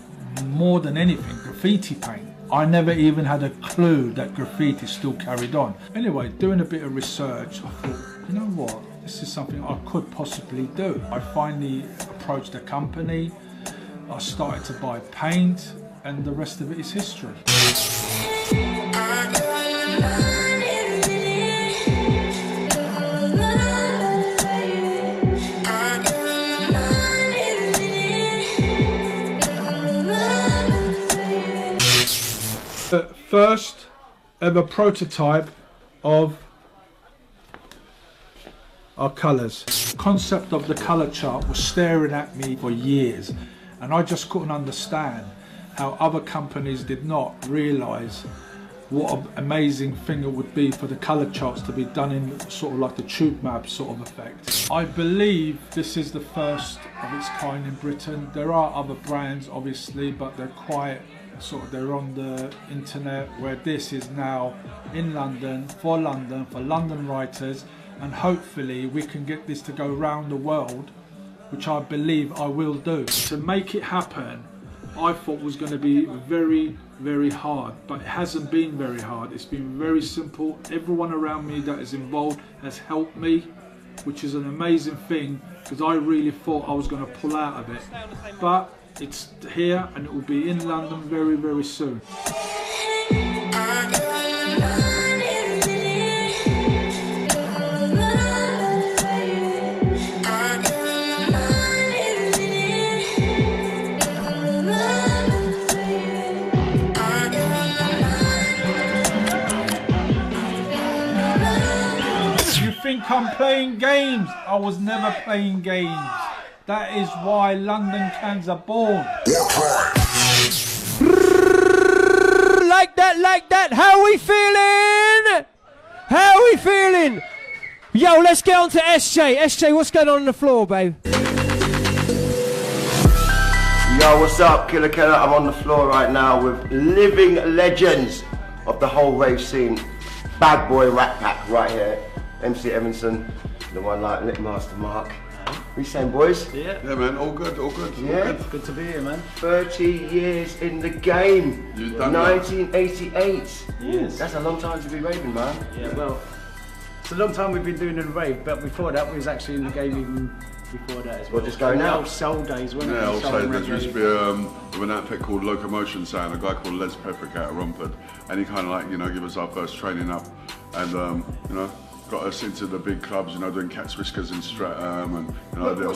more than anything, graffiti paint. I never even had a clue that graffiti still carried on. Anyway, doing a bit of research, I thought, you know what, this is something I could possibly do. I finally approached the company, I started to buy paint, and the rest of it is history. The first ever prototype of our colours. The concept of the colour chart was staring at me for years, and I just couldn't understand how other companies did not realise what an amazing thing it would be for the colour charts to be done in sort of like the tube map sort of effect. I believe this is the first of its kind in Britain. There are other brands obviously, but they're quite sort of, they're on the internet, where this is now in London for London writers, and hopefully we can get this to go around the world, which I believe I will do. To make it happen, I thought was going to be very, very hard, but it hasn't been very hard. It's been very simple. Everyone around me that is involved has helped me, which is an amazing thing, because I really thought I was going to pull out of it. But it's here, and it will be in London very, very soon. think I'm playing games. I was never playing games. That is why London cans are born. Like that. How we feeling? How we feeling? Yo, let's get on to SJ. SJ, what's going on the floor, babe? Yo, what's up? Killa Kela. I'm on the floor right now with living legends of the whole rave scene. Bad boy Rat Pack right here. MC Evanson, the one like Lit Master Mark. What you saying, boys? Yeah, man, all good. Yeah, good to be here, man. 30 years in the game. You've done 1988. Yes. That's a long time to be raving, man. Yeah, well, it's a long time we've been doing a rave, but before that we was actually in the game even before that as well. Well, just going out. Old soul days, wasn't it? Yeah, Soul also and there used to be an outfit called Locomotion Sound, a guy called Les Peperick out of Romford, and he kind of like, give us our first training up, and got us into the big clubs, doing Cat's Whiskers in Streatham, and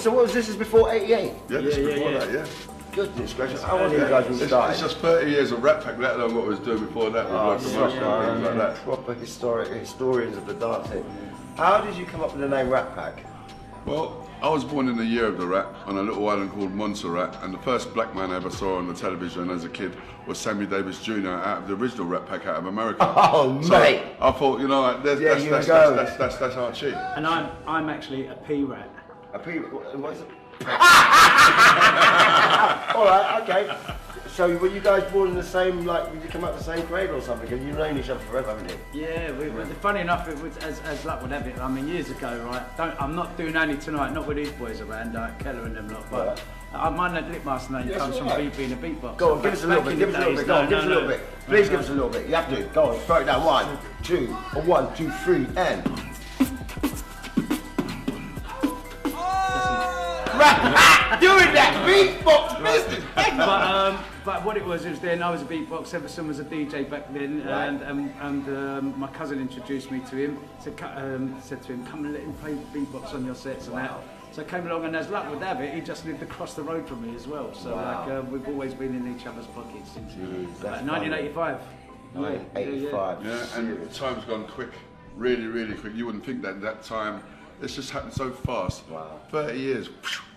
So what was this? Is before 88? Yeah, this is before that, yeah. Goodness gracious, how old are you guys when you started? It's just 30 years of Rat Pack, let alone what we was doing before that with Locomotion and things like that. Proper historians of the dancing. How did you come up with the name Rat Pack? Well, I was born in the year of the rat on a little island called Montserrat, and the first black man I ever saw on the television as a kid was Sammy Davis Jr. out of the original Rat Pack out of America. Oh, so mate! I thought, that's our cheat. And I'm actually a P rat. A P? What is it? All right, okay. So were you guys born in the same, did you come out the same cradle or something? Because you've known each other forever, haven't you? Yeah, funny enough, it was as luck would have it. I mean, years ago, right? I'm not doing only tonight, not with these boys around, like Keller and them lot, but my Litmaster name comes from being a beatbox. Go on, give us a little bit. Give us a little bit. Go on, give us a little bit. Please give us a little bit. You have to. Go on, throw it down. 1, 2, 1, 2, 3, and. Doing that beatbox business. But what it was then I was a beatbox. Everson was a DJ back then, right. and my cousin introduced me to him. Said to him, come and let him play beatbox on your sets and that. So I came along, and as luck would have it, he just lived across the road from me as well. So we've always been in each other's pockets since 1985. 1985. Yeah, and time's gone quick, really, really quick. You wouldn't think that time. It's just happened so fast. Wow. 30 years,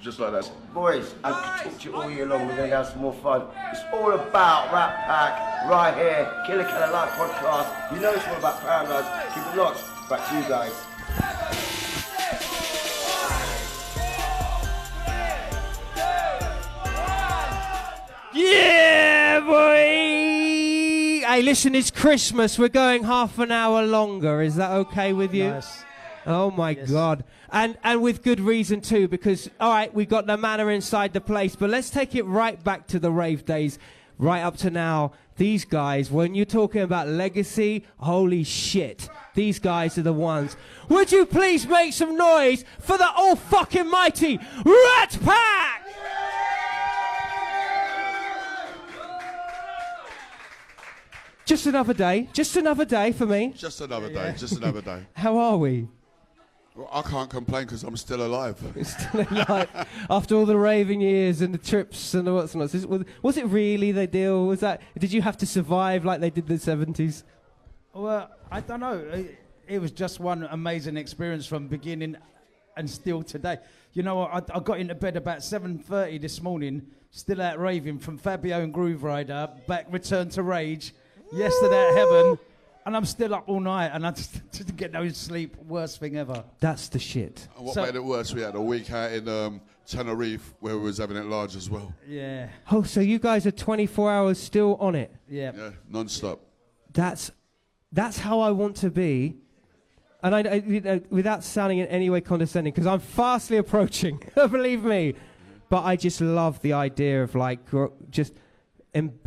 just like that. Boys, I could talk to you all year long. We're going to have some more fun. It's all about Rat Pack right here. Killa Kela Live Podcast. You know it's all about Paradise. Keep it locked. Back to you guys. Yeah, boy! Hey, listen, it's Christmas. We're going half an hour longer. Is that okay with you? Nice. Oh my God. And with good reason too, because all right, we got the Manor inside the place, but let's take it right back to the rave days, right up to now. These guys, when you're talking about legacy, holy shit, these guys are the ones. Would you please make some noise for the all fucking mighty Rat Pack? Just another day for me. Just another day, just another day. How are we? Well, I can't complain because I'm still alive. Still alive. After all the raving years and the trips and the what's not. Was it really the deal? Was that? Did you have to survive like they did in the 70s? Well, I don't know. It was just one amazing experience from beginning and still today. You know, I got into bed about 7:30 this morning, still out raving from Fabio and Groove Rider, back Return to Rage, yesterday at Heaven. And I'm still up all night, and I just didn't get no sleep. Worst thing ever. That's the shit. And what made it worse, we had a week out in Tenerife where we was having it large as well. Yeah. Oh, so you guys are 24 hours still on it? Yeah. Yeah, non-stop. That's how I want to be. And I without sounding in any way condescending, because I'm fastly approaching, believe me. But I just love the idea of just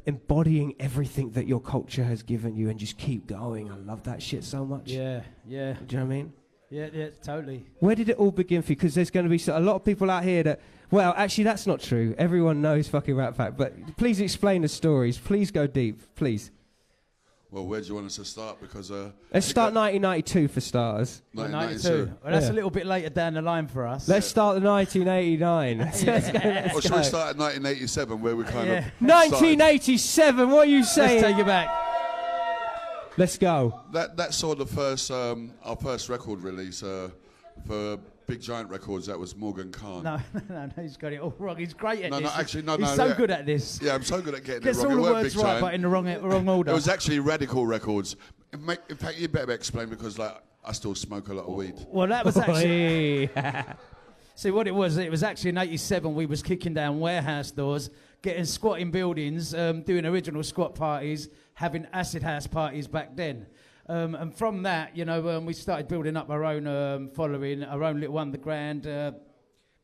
embodying everything that your culture has given you and just keep going. I love that shit so much. Yeah. Do you know what I mean? Yeah, totally. Where did it all begin for you? Because there's going to be a lot of people out here that, well, actually that's not true. Everyone knows fucking Rat Pack, but please explain the stories. Please go deep, please. Well, where do you want us to start? Because let's start 1992 for starters. 1992. Well, that's a little bit later down the line for us. Let's start the 1989. Let's go. Should we start at 1987, where we kind of 1987. What are you saying? Let's take it back. Let's go. That saw the first our first record release. For Big Giant Records, that was Morgan Khan. No, he's got it all wrong. He's great at No, this. no, actually, no, He's no. so yeah. good at this. Yeah, I'm so good at getting Gets it wrong. all It the weren't words Big right, Giant. but in the wrong order. It was actually Radical Records. In fact, you better explain because like I still smoke a lot of weed. Well, that was actually... See, what it was actually in 87, we was kicking down warehouse doors, getting squatting buildings, doing original squat parties, having acid house parties back then. And from that, you know, we started building up our own following, our own little underground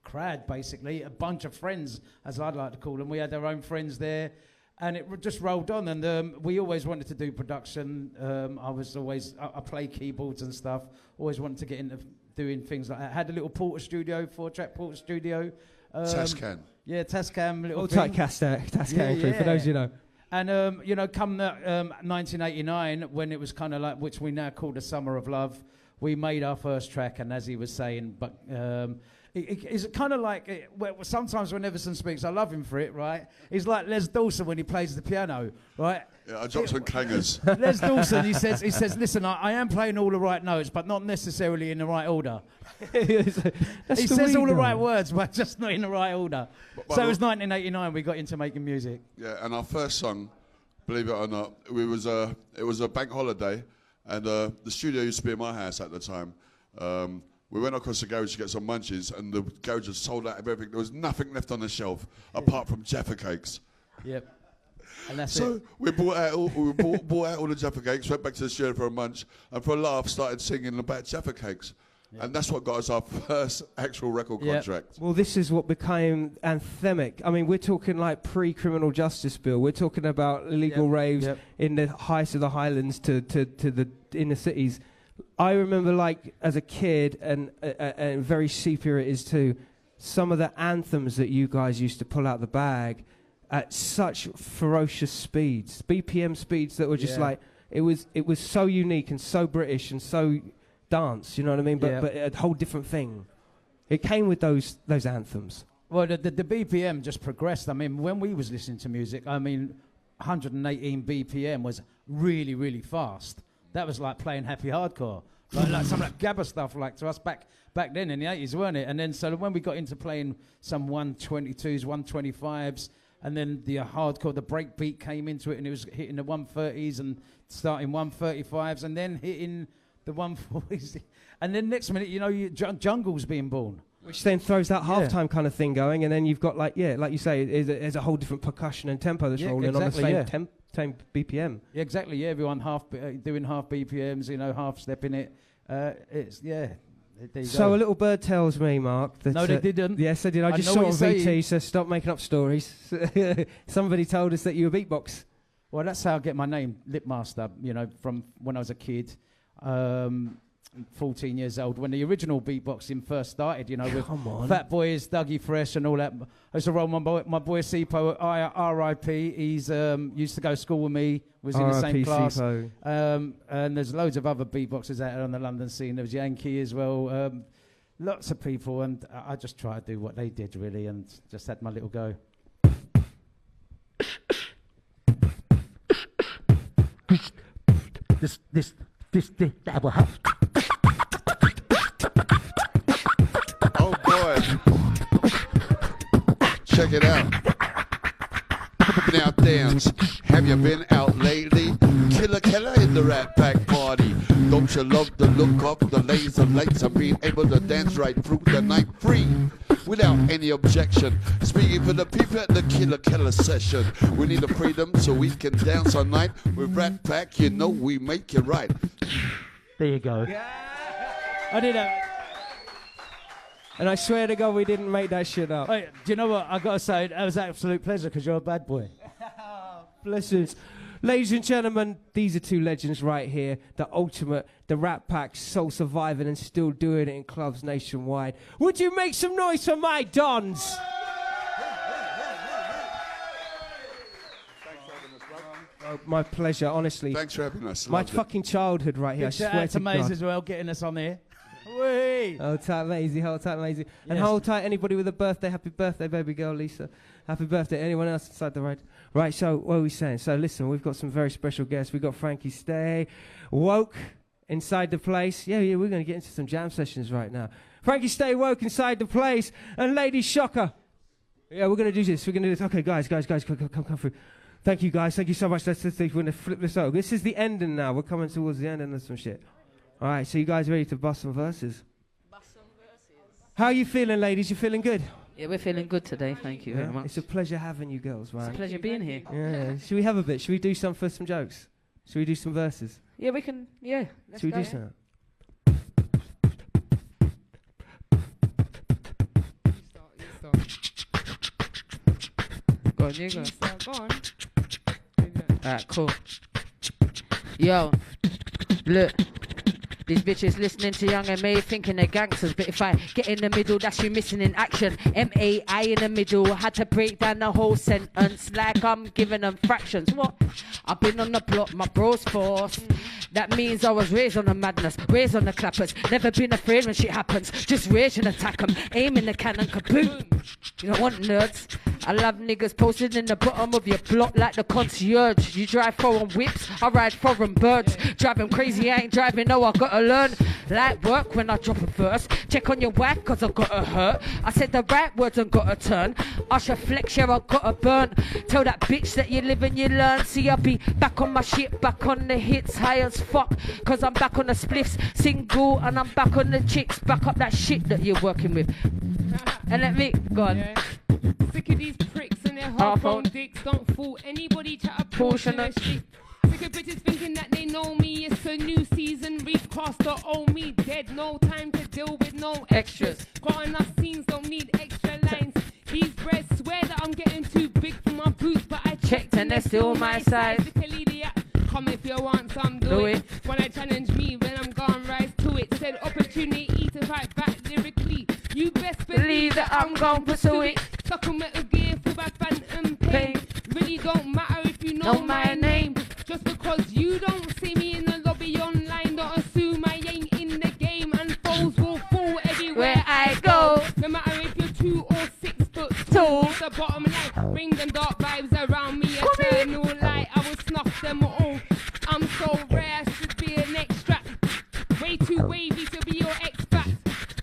crowd, basically. A bunch of friends, as I'd like to call them. We had our own friends there. And it just rolled on, and we always wanted to do production. I play keyboards and stuff. Always wanted to get into doing things like that. I had a little Porter studio, 4-track Porter studio. Tascam. Yeah, Tascam. Little Old tight Tascam crew, for those you know. And, you know, come that 1989, when it was kind of like, which we now call the Summer of Love, we made our first track, and as he was saying, but... it's kind of like, sometimes when Everson speaks, I love him for it, right? He's like Les Dawson when he plays the piano, right? Yeah, I dropped some clangers. Les Dawson, he says, listen, I am playing all the right notes, but not necessarily in the right order. He says all the right words, but just not in the right order. So it was 1989 we got into making music. Yeah, and our first song, believe it or not, it was a bank holiday, and the studio used to be in my house at the time. We went across the garage to get some munchies, and the garage had sold out of everything. There was nothing left on the shelf apart from Jaffa cakes. Yep. And that's so it. we bought out all the Jaffa cakes, went back to the studio for a munch, and for a laugh started singing about Jaffa cakes. Yep. And that's what got us our first actual record contract. Well, this is what became anthemic. I mean, we're talking like pre-criminal justice bill. We're talking about illegal raves in the heights of the Highlands to the inner cities. I remember, like, as a kid, and very sepia it is too, some of the anthems that you guys used to pull out the bag at such ferocious speeds, BPM speeds that were just like, it was so unique and so British and so dance, you know what I mean? But a whole different thing. It came with those anthems. Well, the BPM just progressed. I mean, when we was listening to music, I mean, 118 BPM was really, really fast. That was like playing happy hardcore, like some of that gabba stuff, like to us back then in the 80s, weren't it? And then so when we got into playing some 122s, 125s, and then the hardcore, the breakbeat came into it, and it was hitting the 130s and starting 135s, and then hitting the 140s, and then next minute, you know, Jungle's being born. Which then throws that halftime kind of thing going, and then you've got like you say, there's a whole different percussion and tempo that's rolling on the same same BPM. Yeah, exactly. Yeah, everyone doing half BPMs, you know, half stepping it. It's There you so go. A little bird tells me, Mark, that... No, they didn't. Yes, they did. I just saw on VT, so stop making up stories. Somebody told us that you were Beatbox. Well, that's how I get my name, Lipmaster, you know, from when I was a kid. 14 years old, when the original beatboxing first started, you know, with Fat Boys, Dougie Fresh and all that. I used to roll my boy Sipo, R.I.P. He's used to go to school with me, was in the same class. And there's loads of other beatboxers out there on the London scene. There was Yankee as well, lots of people, and I just tried to do what they did, really, and just had my little go. This that will help. Oh boy. Check it out. Now dance. Have you been out lately? Killa Kela in the Rat Pack party. Don't you love the look of the laser lights and being able to dance right through the night free? Without any objection. Speaking for the people at the Killa Kela session. We need the freedom so we can dance all night. With Rat Pack, you know we make it right. There you go. I did that. And I swear to God, we didn't make that shit up. Hey, do you know what? I got to say, that was an absolute pleasure because you're a bad boy. Blessings. Ladies and gentlemen, these are two legends right here. The ultimate, the Rat Pack, soul surviving and still doing it in clubs nationwide. Would you make some noise for my dons? Oh, my pleasure, honestly. Thanks for having us. My fucking childhood right here. I swear to Maze God. as well, getting us on here. Whee! Hold tight, Maisie. Hold tight, Maisie. And Yes. hold tight, anybody with a birthday. Happy birthday, baby girl, Lisa. Happy birthday. Anyone else inside the ride? Right, so what are we saying? So listen, we've got some very special guests. We've got Frankie Stay, Woke inside the place. Yeah, we're going to get into some jam sessions right now. Frankie, stay woke inside the place. And Lady Shocker. Yeah, we're going to do this. We're going to do this. Okay, guys, come through. Thank you, guys. Thank you so much. Let's see if we're going to flip this over. This is the ending now. We're coming towards the ending of some shit. All right, so you guys ready to bust some verses? How are you feeling, ladies? You feeling good? Yeah, we're feeling good today. Thank you very much. It's a pleasure having you girls, man. It's a pleasure being here. Yeah. Should we have a bit? Should we do some for some jokes? Should we do some verses? Yeah, we can. Yeah. Should we do some? Go on, you go. Go on. Alright, cool. Yo, look. These bitches listening to Young M.A. thinking they're gangsters, but if I get in the middle, that's you missing in action. M.A.I. in the middle, had to break down the whole sentence like I'm giving them fractions. What? I've been on the block, my bros force. That means I was raised on the madness, raised on the clappers. Never been afraid when shit happens, just rage and attack them. Aim in the cannon, kaboom. You don't want nerds. I love niggas posted in the bottom of your block like the concierge. You drive foreign whips, I ride foreign birds. Driving crazy, I ain't driving, no, I gotta learn. Light work when I drop a verse. Check on your wife, cause I gotta hurt. I said the right words and gotta turn. Usher flex, yeah, I gotta burn. Tell that bitch that you live and you learn. See, I'll be back on my shit, back on the hits, high as fuck. Cause I'm back on the spliffs, single, and I'm back on the chicks. Back up that shit that you're working with. And let me, go on. Yeah. Sick of these pricks and their hard-phone dicks. Don't fool anybody try to portion their shit. Sick of bitches thinking that they know me. It's a new season, recaster, owe me dead. No time to deal with no extras. Got enough scenes, don't need extra lines. These breads swear that I'm getting too big for my boots, but I checked and they're still my size. Come if you want some, do it. Wanna challenge me when I'm gone, rise to it. Said opportunity to fight back lyrically. You best believe that I'm gon' pursue it. Suck a metal gear for my phantom pain. Really don't matter if you know my name. Just because you don't see me in the lobby online, don't assume I ain't in the game. And foes will fall everywhere I go. No matter if you're 2 or 6 foot tall. The bottom line, bring them dark vibes around me. Eternal light, I will snuff them all. I'm so rare, I should be an extract. Way too wavy to be your ex-fact.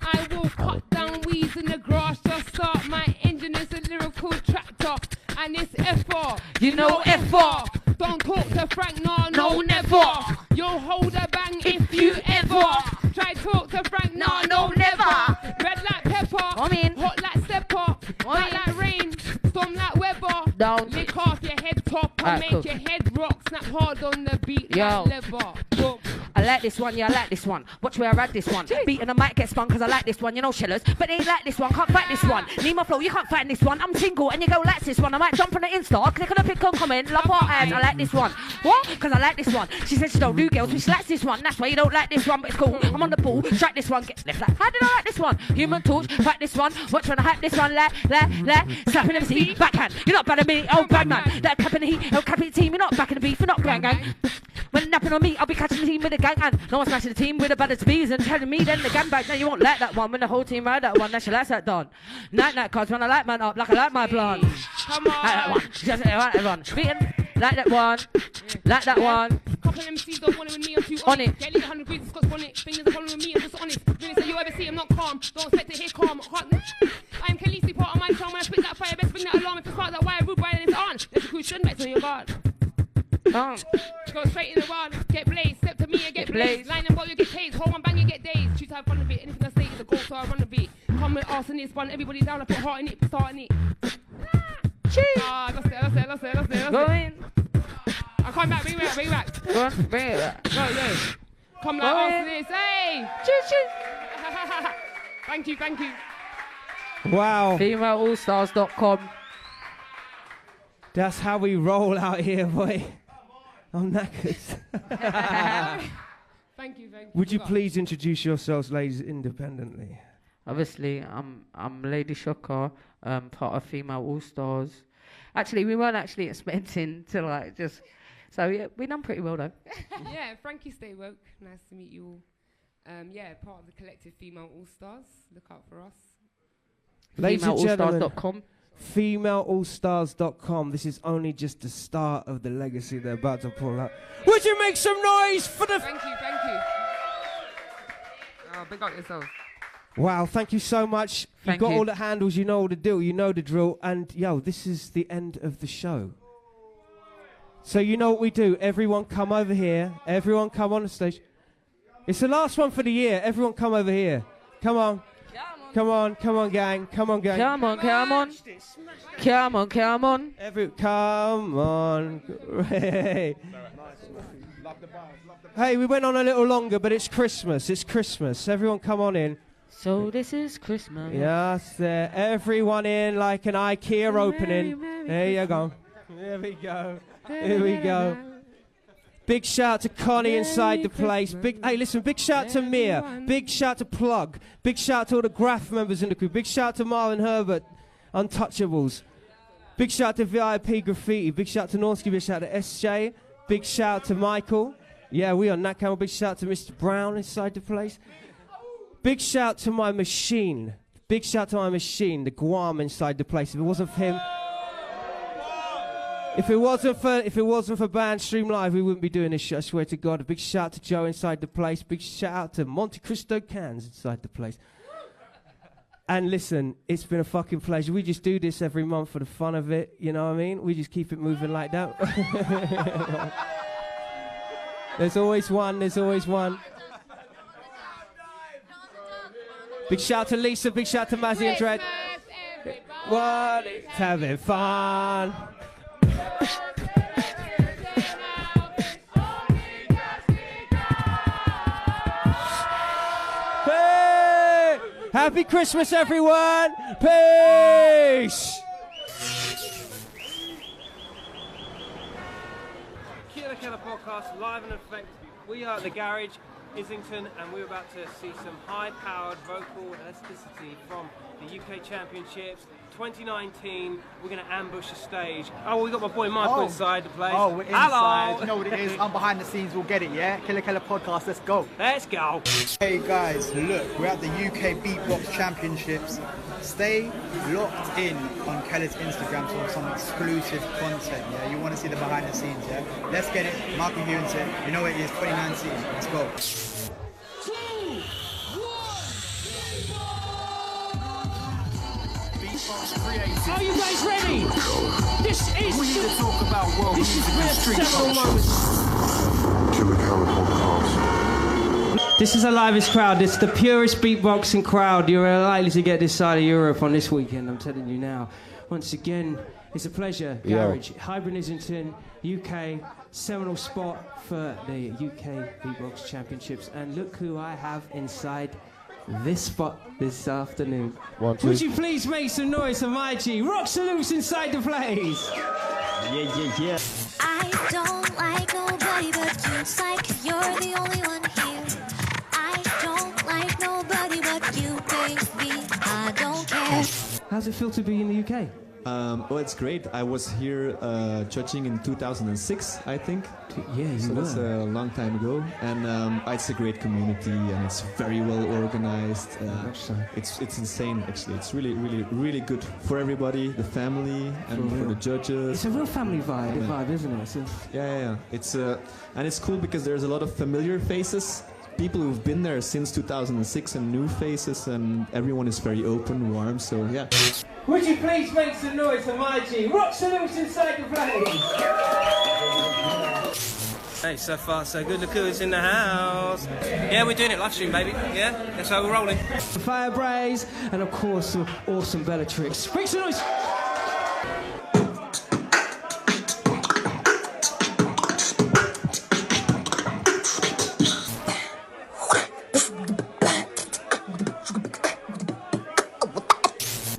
I will cut down weeds in the grass, just start. My engine is a lyrical tractor, and it's FR. You know FR. Don't talk to Frank, no, never. You'll hold a bang if you ever try talk to Frank, no, never. Red like pepper, hot like stepper, white like rain, storm like weather. Down. Lick off your head top and make your head rock. Snap hard on the beat like leather. Boom. I like this one, yeah, I like this one. Watch where I ride this one. Beating the mic get spun cause I like this one. You know shellers, but they ain't like this one. Can't fight this one. Need my flow, you can't fight this one. I'm single and you go like this one. I might jump on the Insta, click on the pic and comment. Love our ads, I like this one. What? Cause I like this one. She said she don't do girls, she likes this one. That's why you don't like this one, but it's cool. I'm on the ball, strike this one, get left like. How did I like this one? Human torch, fight this one. Watch when I hype this one, like. Slapping MC, backhand. You're not bad at me, oh bad man. That cap in the heat, oh cap in the team. You're not back in the beef, you're not gang. When napping on me, I'll be catching the team with a gang and no one's smashing the team with the baddest bees and telling me then the gang back. Now you won't like that one when the whole team ride that one. Now she likes that done. Night cause when I like man up like I like my blonde. Come on. Like that one. Just like that one. Beating like that one. Like that one. Couple MCs don't want it with me, I'm too on it. Get 100 quid, Scott's on it. Fingers are following with me, I'm just honest. Really say you ever see I'm not calm. Don't expect to hear calm. I am Khaleesi, part of my song. When I spit that fire, best bring that alarm. If it's part that wire, rude riding it's on. There's a crucial next on your guard. Go straight in the wild, get blazed. Step to me and get blazed. Line and ball, you get tased. Hold one bang, you get dazed. Choose to have fun with it. Anything I say is a goal, so I run a beat. Come with arse in it, spun everybody down. I put heart in it, start in it. Cheese. Ah, that's it. Go in. I'll come back, bring it back. Go on, bring it back. Go. Come like after this, hey. Cheers. Thank you. Wow. FemaleAllStars.com. That's how we roll out here, boy. I'm knackered. Thank you. Would you please introduce yourselves, ladies, independently? Obviously, I'm Lady Shocker, part of Female All Stars. Actually, we weren't actually expecting to like just. So yeah, we done pretty well though. Yeah, Frankie, stay woke. Nice to meet you all. Part of the collective Female All Stars. Look out for us. Ladies and gentlemen, FemaleAllStars.com. FemaleAllStars.com. This is only just the start of the legacy they're about to pull out. Would you make some noise for the... Thank you. big up yourself. Wow, thank you so much. Thank You've got you. all the handles, you know all the deal, you know the drill, and yo, this is the end of the show. So you know what we do. Everyone come over here. Everyone come on the stage. It's the last one for the year. Everyone come over here. Come on. Come on, come on, gang. Come on, gang. Come on, come on. Come on, come on. Come on. Hey. Hey, we went on a little longer, but it's Christmas. It's Christmas. Everyone come on in. So this is Christmas. Yes, there. Everyone in like an IKEA opening. There you go. There we go. Here we go. Big shout to Connie inside the place. Hey, listen, big shout to Mia. Big shout to Plug. Big shout to all the Graph members in the crew. Big shout to Marvin Herbert, Untouchables. Big shout to VIP Graffiti. Big shout to Normski. Big shout to SJ. Big shout to Michael. Yeah, we are Nat King. Big shout to Mr. Brown inside the place. Big shout to my machine. Big shout to my machine, the Guam inside the place. If it wasn't for him, if it wasn't for Band Stream Live, we wouldn't be doing this shit, I swear to God. A big shout to Joe inside the place. Big shout out to Montecristo cans inside the place. And listen, it's been a fucking pleasure. We just do this every month for the fun of it, you know what I mean? We just keep it moving like that. There's always one, there's always one. Big shout to Lisa, big shout to Mazzy and Dread. What? It's having fun. Hey! Happy Christmas, everyone! Peace! Killa Kela Podcast, live in effect. We are at the garage, Islington, and we're about to see some high-powered vocal elasticity from the UK Championships 2019. We're going to ambush the stage. Oh, we got my boy Michael inside the place. Oh, we're inside. Hello. You know what it is. I'm behind the scenes. We'll get it, yeah? Killa Kela Podcast. Let's go. Let's go. Hey guys, look, we're at the UK Beatbox Championships. Stay locked in on Kella's Instagram for some exclusive content, yeah? You want to see the behind the scenes, yeah? Let's get it. Mark your viewing set. You know what it is, 2019. Let's go. Are you guys ready? This is we need to talk about world music and street culture. Killa Kela Podcast. This is the livest crowd. It's the purest beatboxing crowd you're likely to get this side of Europe on this weekend. I'm telling you now. Once again, it's a pleasure. Garage, Highbury, Islington, UK, seminal spot for the UK Beatbox Championships. And look who I have inside this spot this afternoon. One, two. Would you please make some noise for my G? Rock salutes inside the place. Yeah. I don't like nobody but you. It's like you're the only one here. I don't like nobody but you, baby. I don't care. How's it feel to be in the UK? Oh, it's great. I was here judging in 2006, I think. Yeah, you so were. that's a long time ago. And it's a great community, and it's very well organized. It's insane, actually. It's really good for everybody, the family, and for the judges. It's a real family vibe, isn't it? Yeah. It's and it's cool because there's a lot of familiar faces. People who've been there since 2006 and new faces, and everyone is very open, warm, so yeah. Would you please make some noise for my G? Rock salutes inside the place. Hey, so far so good. Look who's in the house. Yeah, we're doing it live stream, baby. Yeah, that's how we're rolling. Fire Braze, and of course some awesome Bellatrix. Make some noise.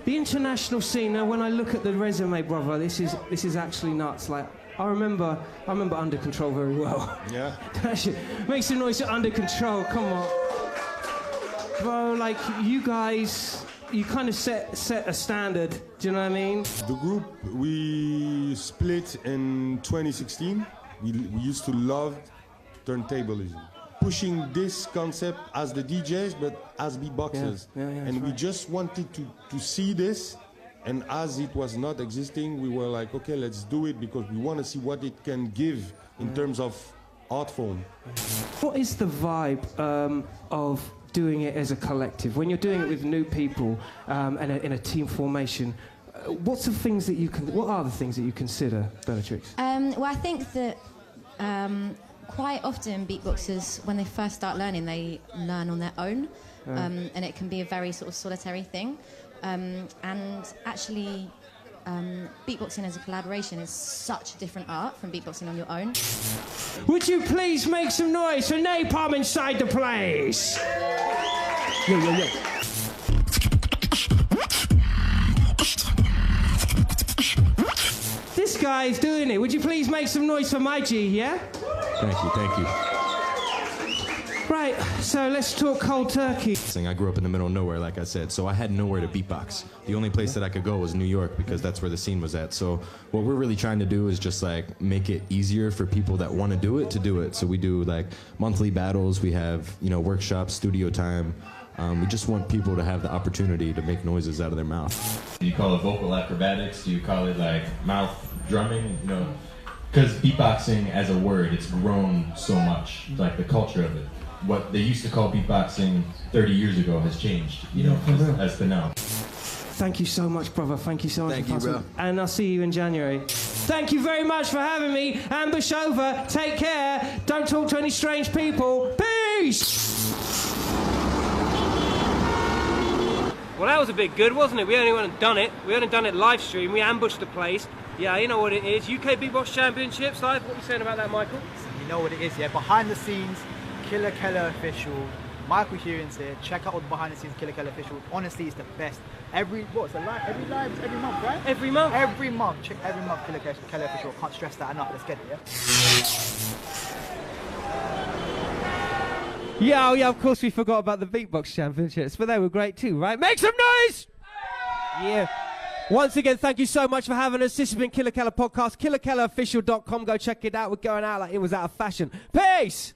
International scene. Now, when I look at the resume, brother, this is actually nuts. Like, I remember Under Control very well. Yeah. Make some noise for Under Control. Come on, bro. Like, you guys, you kind of set a standard. Do you know what I mean? The group, we split in 2016. We used to love turntablism. Pushing this concept as the DJs, but as beatboxers. Yeah, and we just wanted to see this, and as it was not existing, we were like, okay, let's do it because we want to see what it can give in terms of art form. What is the vibe of doing it as a collective? When you're doing it with new people and in a team formation, what are the things that you consider, Bellatrix? Well, I think that quite often beatboxers, when they first start learning, they learn on their own, and it can be a very sort of solitary thing. And actually, beatboxing as a collaboration is such a different art from beatboxing on your own. Would you please make some noise for Napalm inside the place? Yo, yo, yo. This guy's doing it. Would you please make some noise for my G, yeah? Thank you, thank you. Right, so let's talk cold turkey. I grew up in the middle of nowhere, like I said, so I had nowhere to beatbox. The only place that I could go was New York because that's where the scene was at. So what we're really trying to do is just like make it easier for people that want to do it. So we do like monthly battles, we have, you know, workshops, studio time. We just want people to have the opportunity to make noises out of their mouth. Do you call it vocal acrobatics? Do you call it like mouth drumming? You know, because beatboxing as a word, it's grown so much, like the culture of it. What they used to call beatboxing 30 years ago has changed, you know, as to now. Thank you so much, brother. Thank you so much. Thank you, bro. And I'll see you in January. Thank you very much for having me. Ambush over. Take care. Don't talk to any strange people. Peace! Well, that was a bit good, wasn't it? We only went and done it. We only done it live stream. We ambushed the place. Yeah, you know what it is. UK Beatbox Championships live. What are you saying about that, Michael? You know what it is, yeah. Behind the scenes, Killa Kela official. Michael Hewins here. Check out all the behind the scenes Killa Kela official. Honestly, it's the best. Every month, right? Every month. Every month. Check every month Killa Kela official. Can't stress that enough. Let's get it, yeah? Yeah, of course we forgot about the Beatbox Championships, but they were great too, right? Make some noise! Yeah. Once again, thank you so much for having us. This has been Killa Kela Podcast. KillaKelaOfficial.com. Go check it out. We're going out like it was out of fashion. Peace!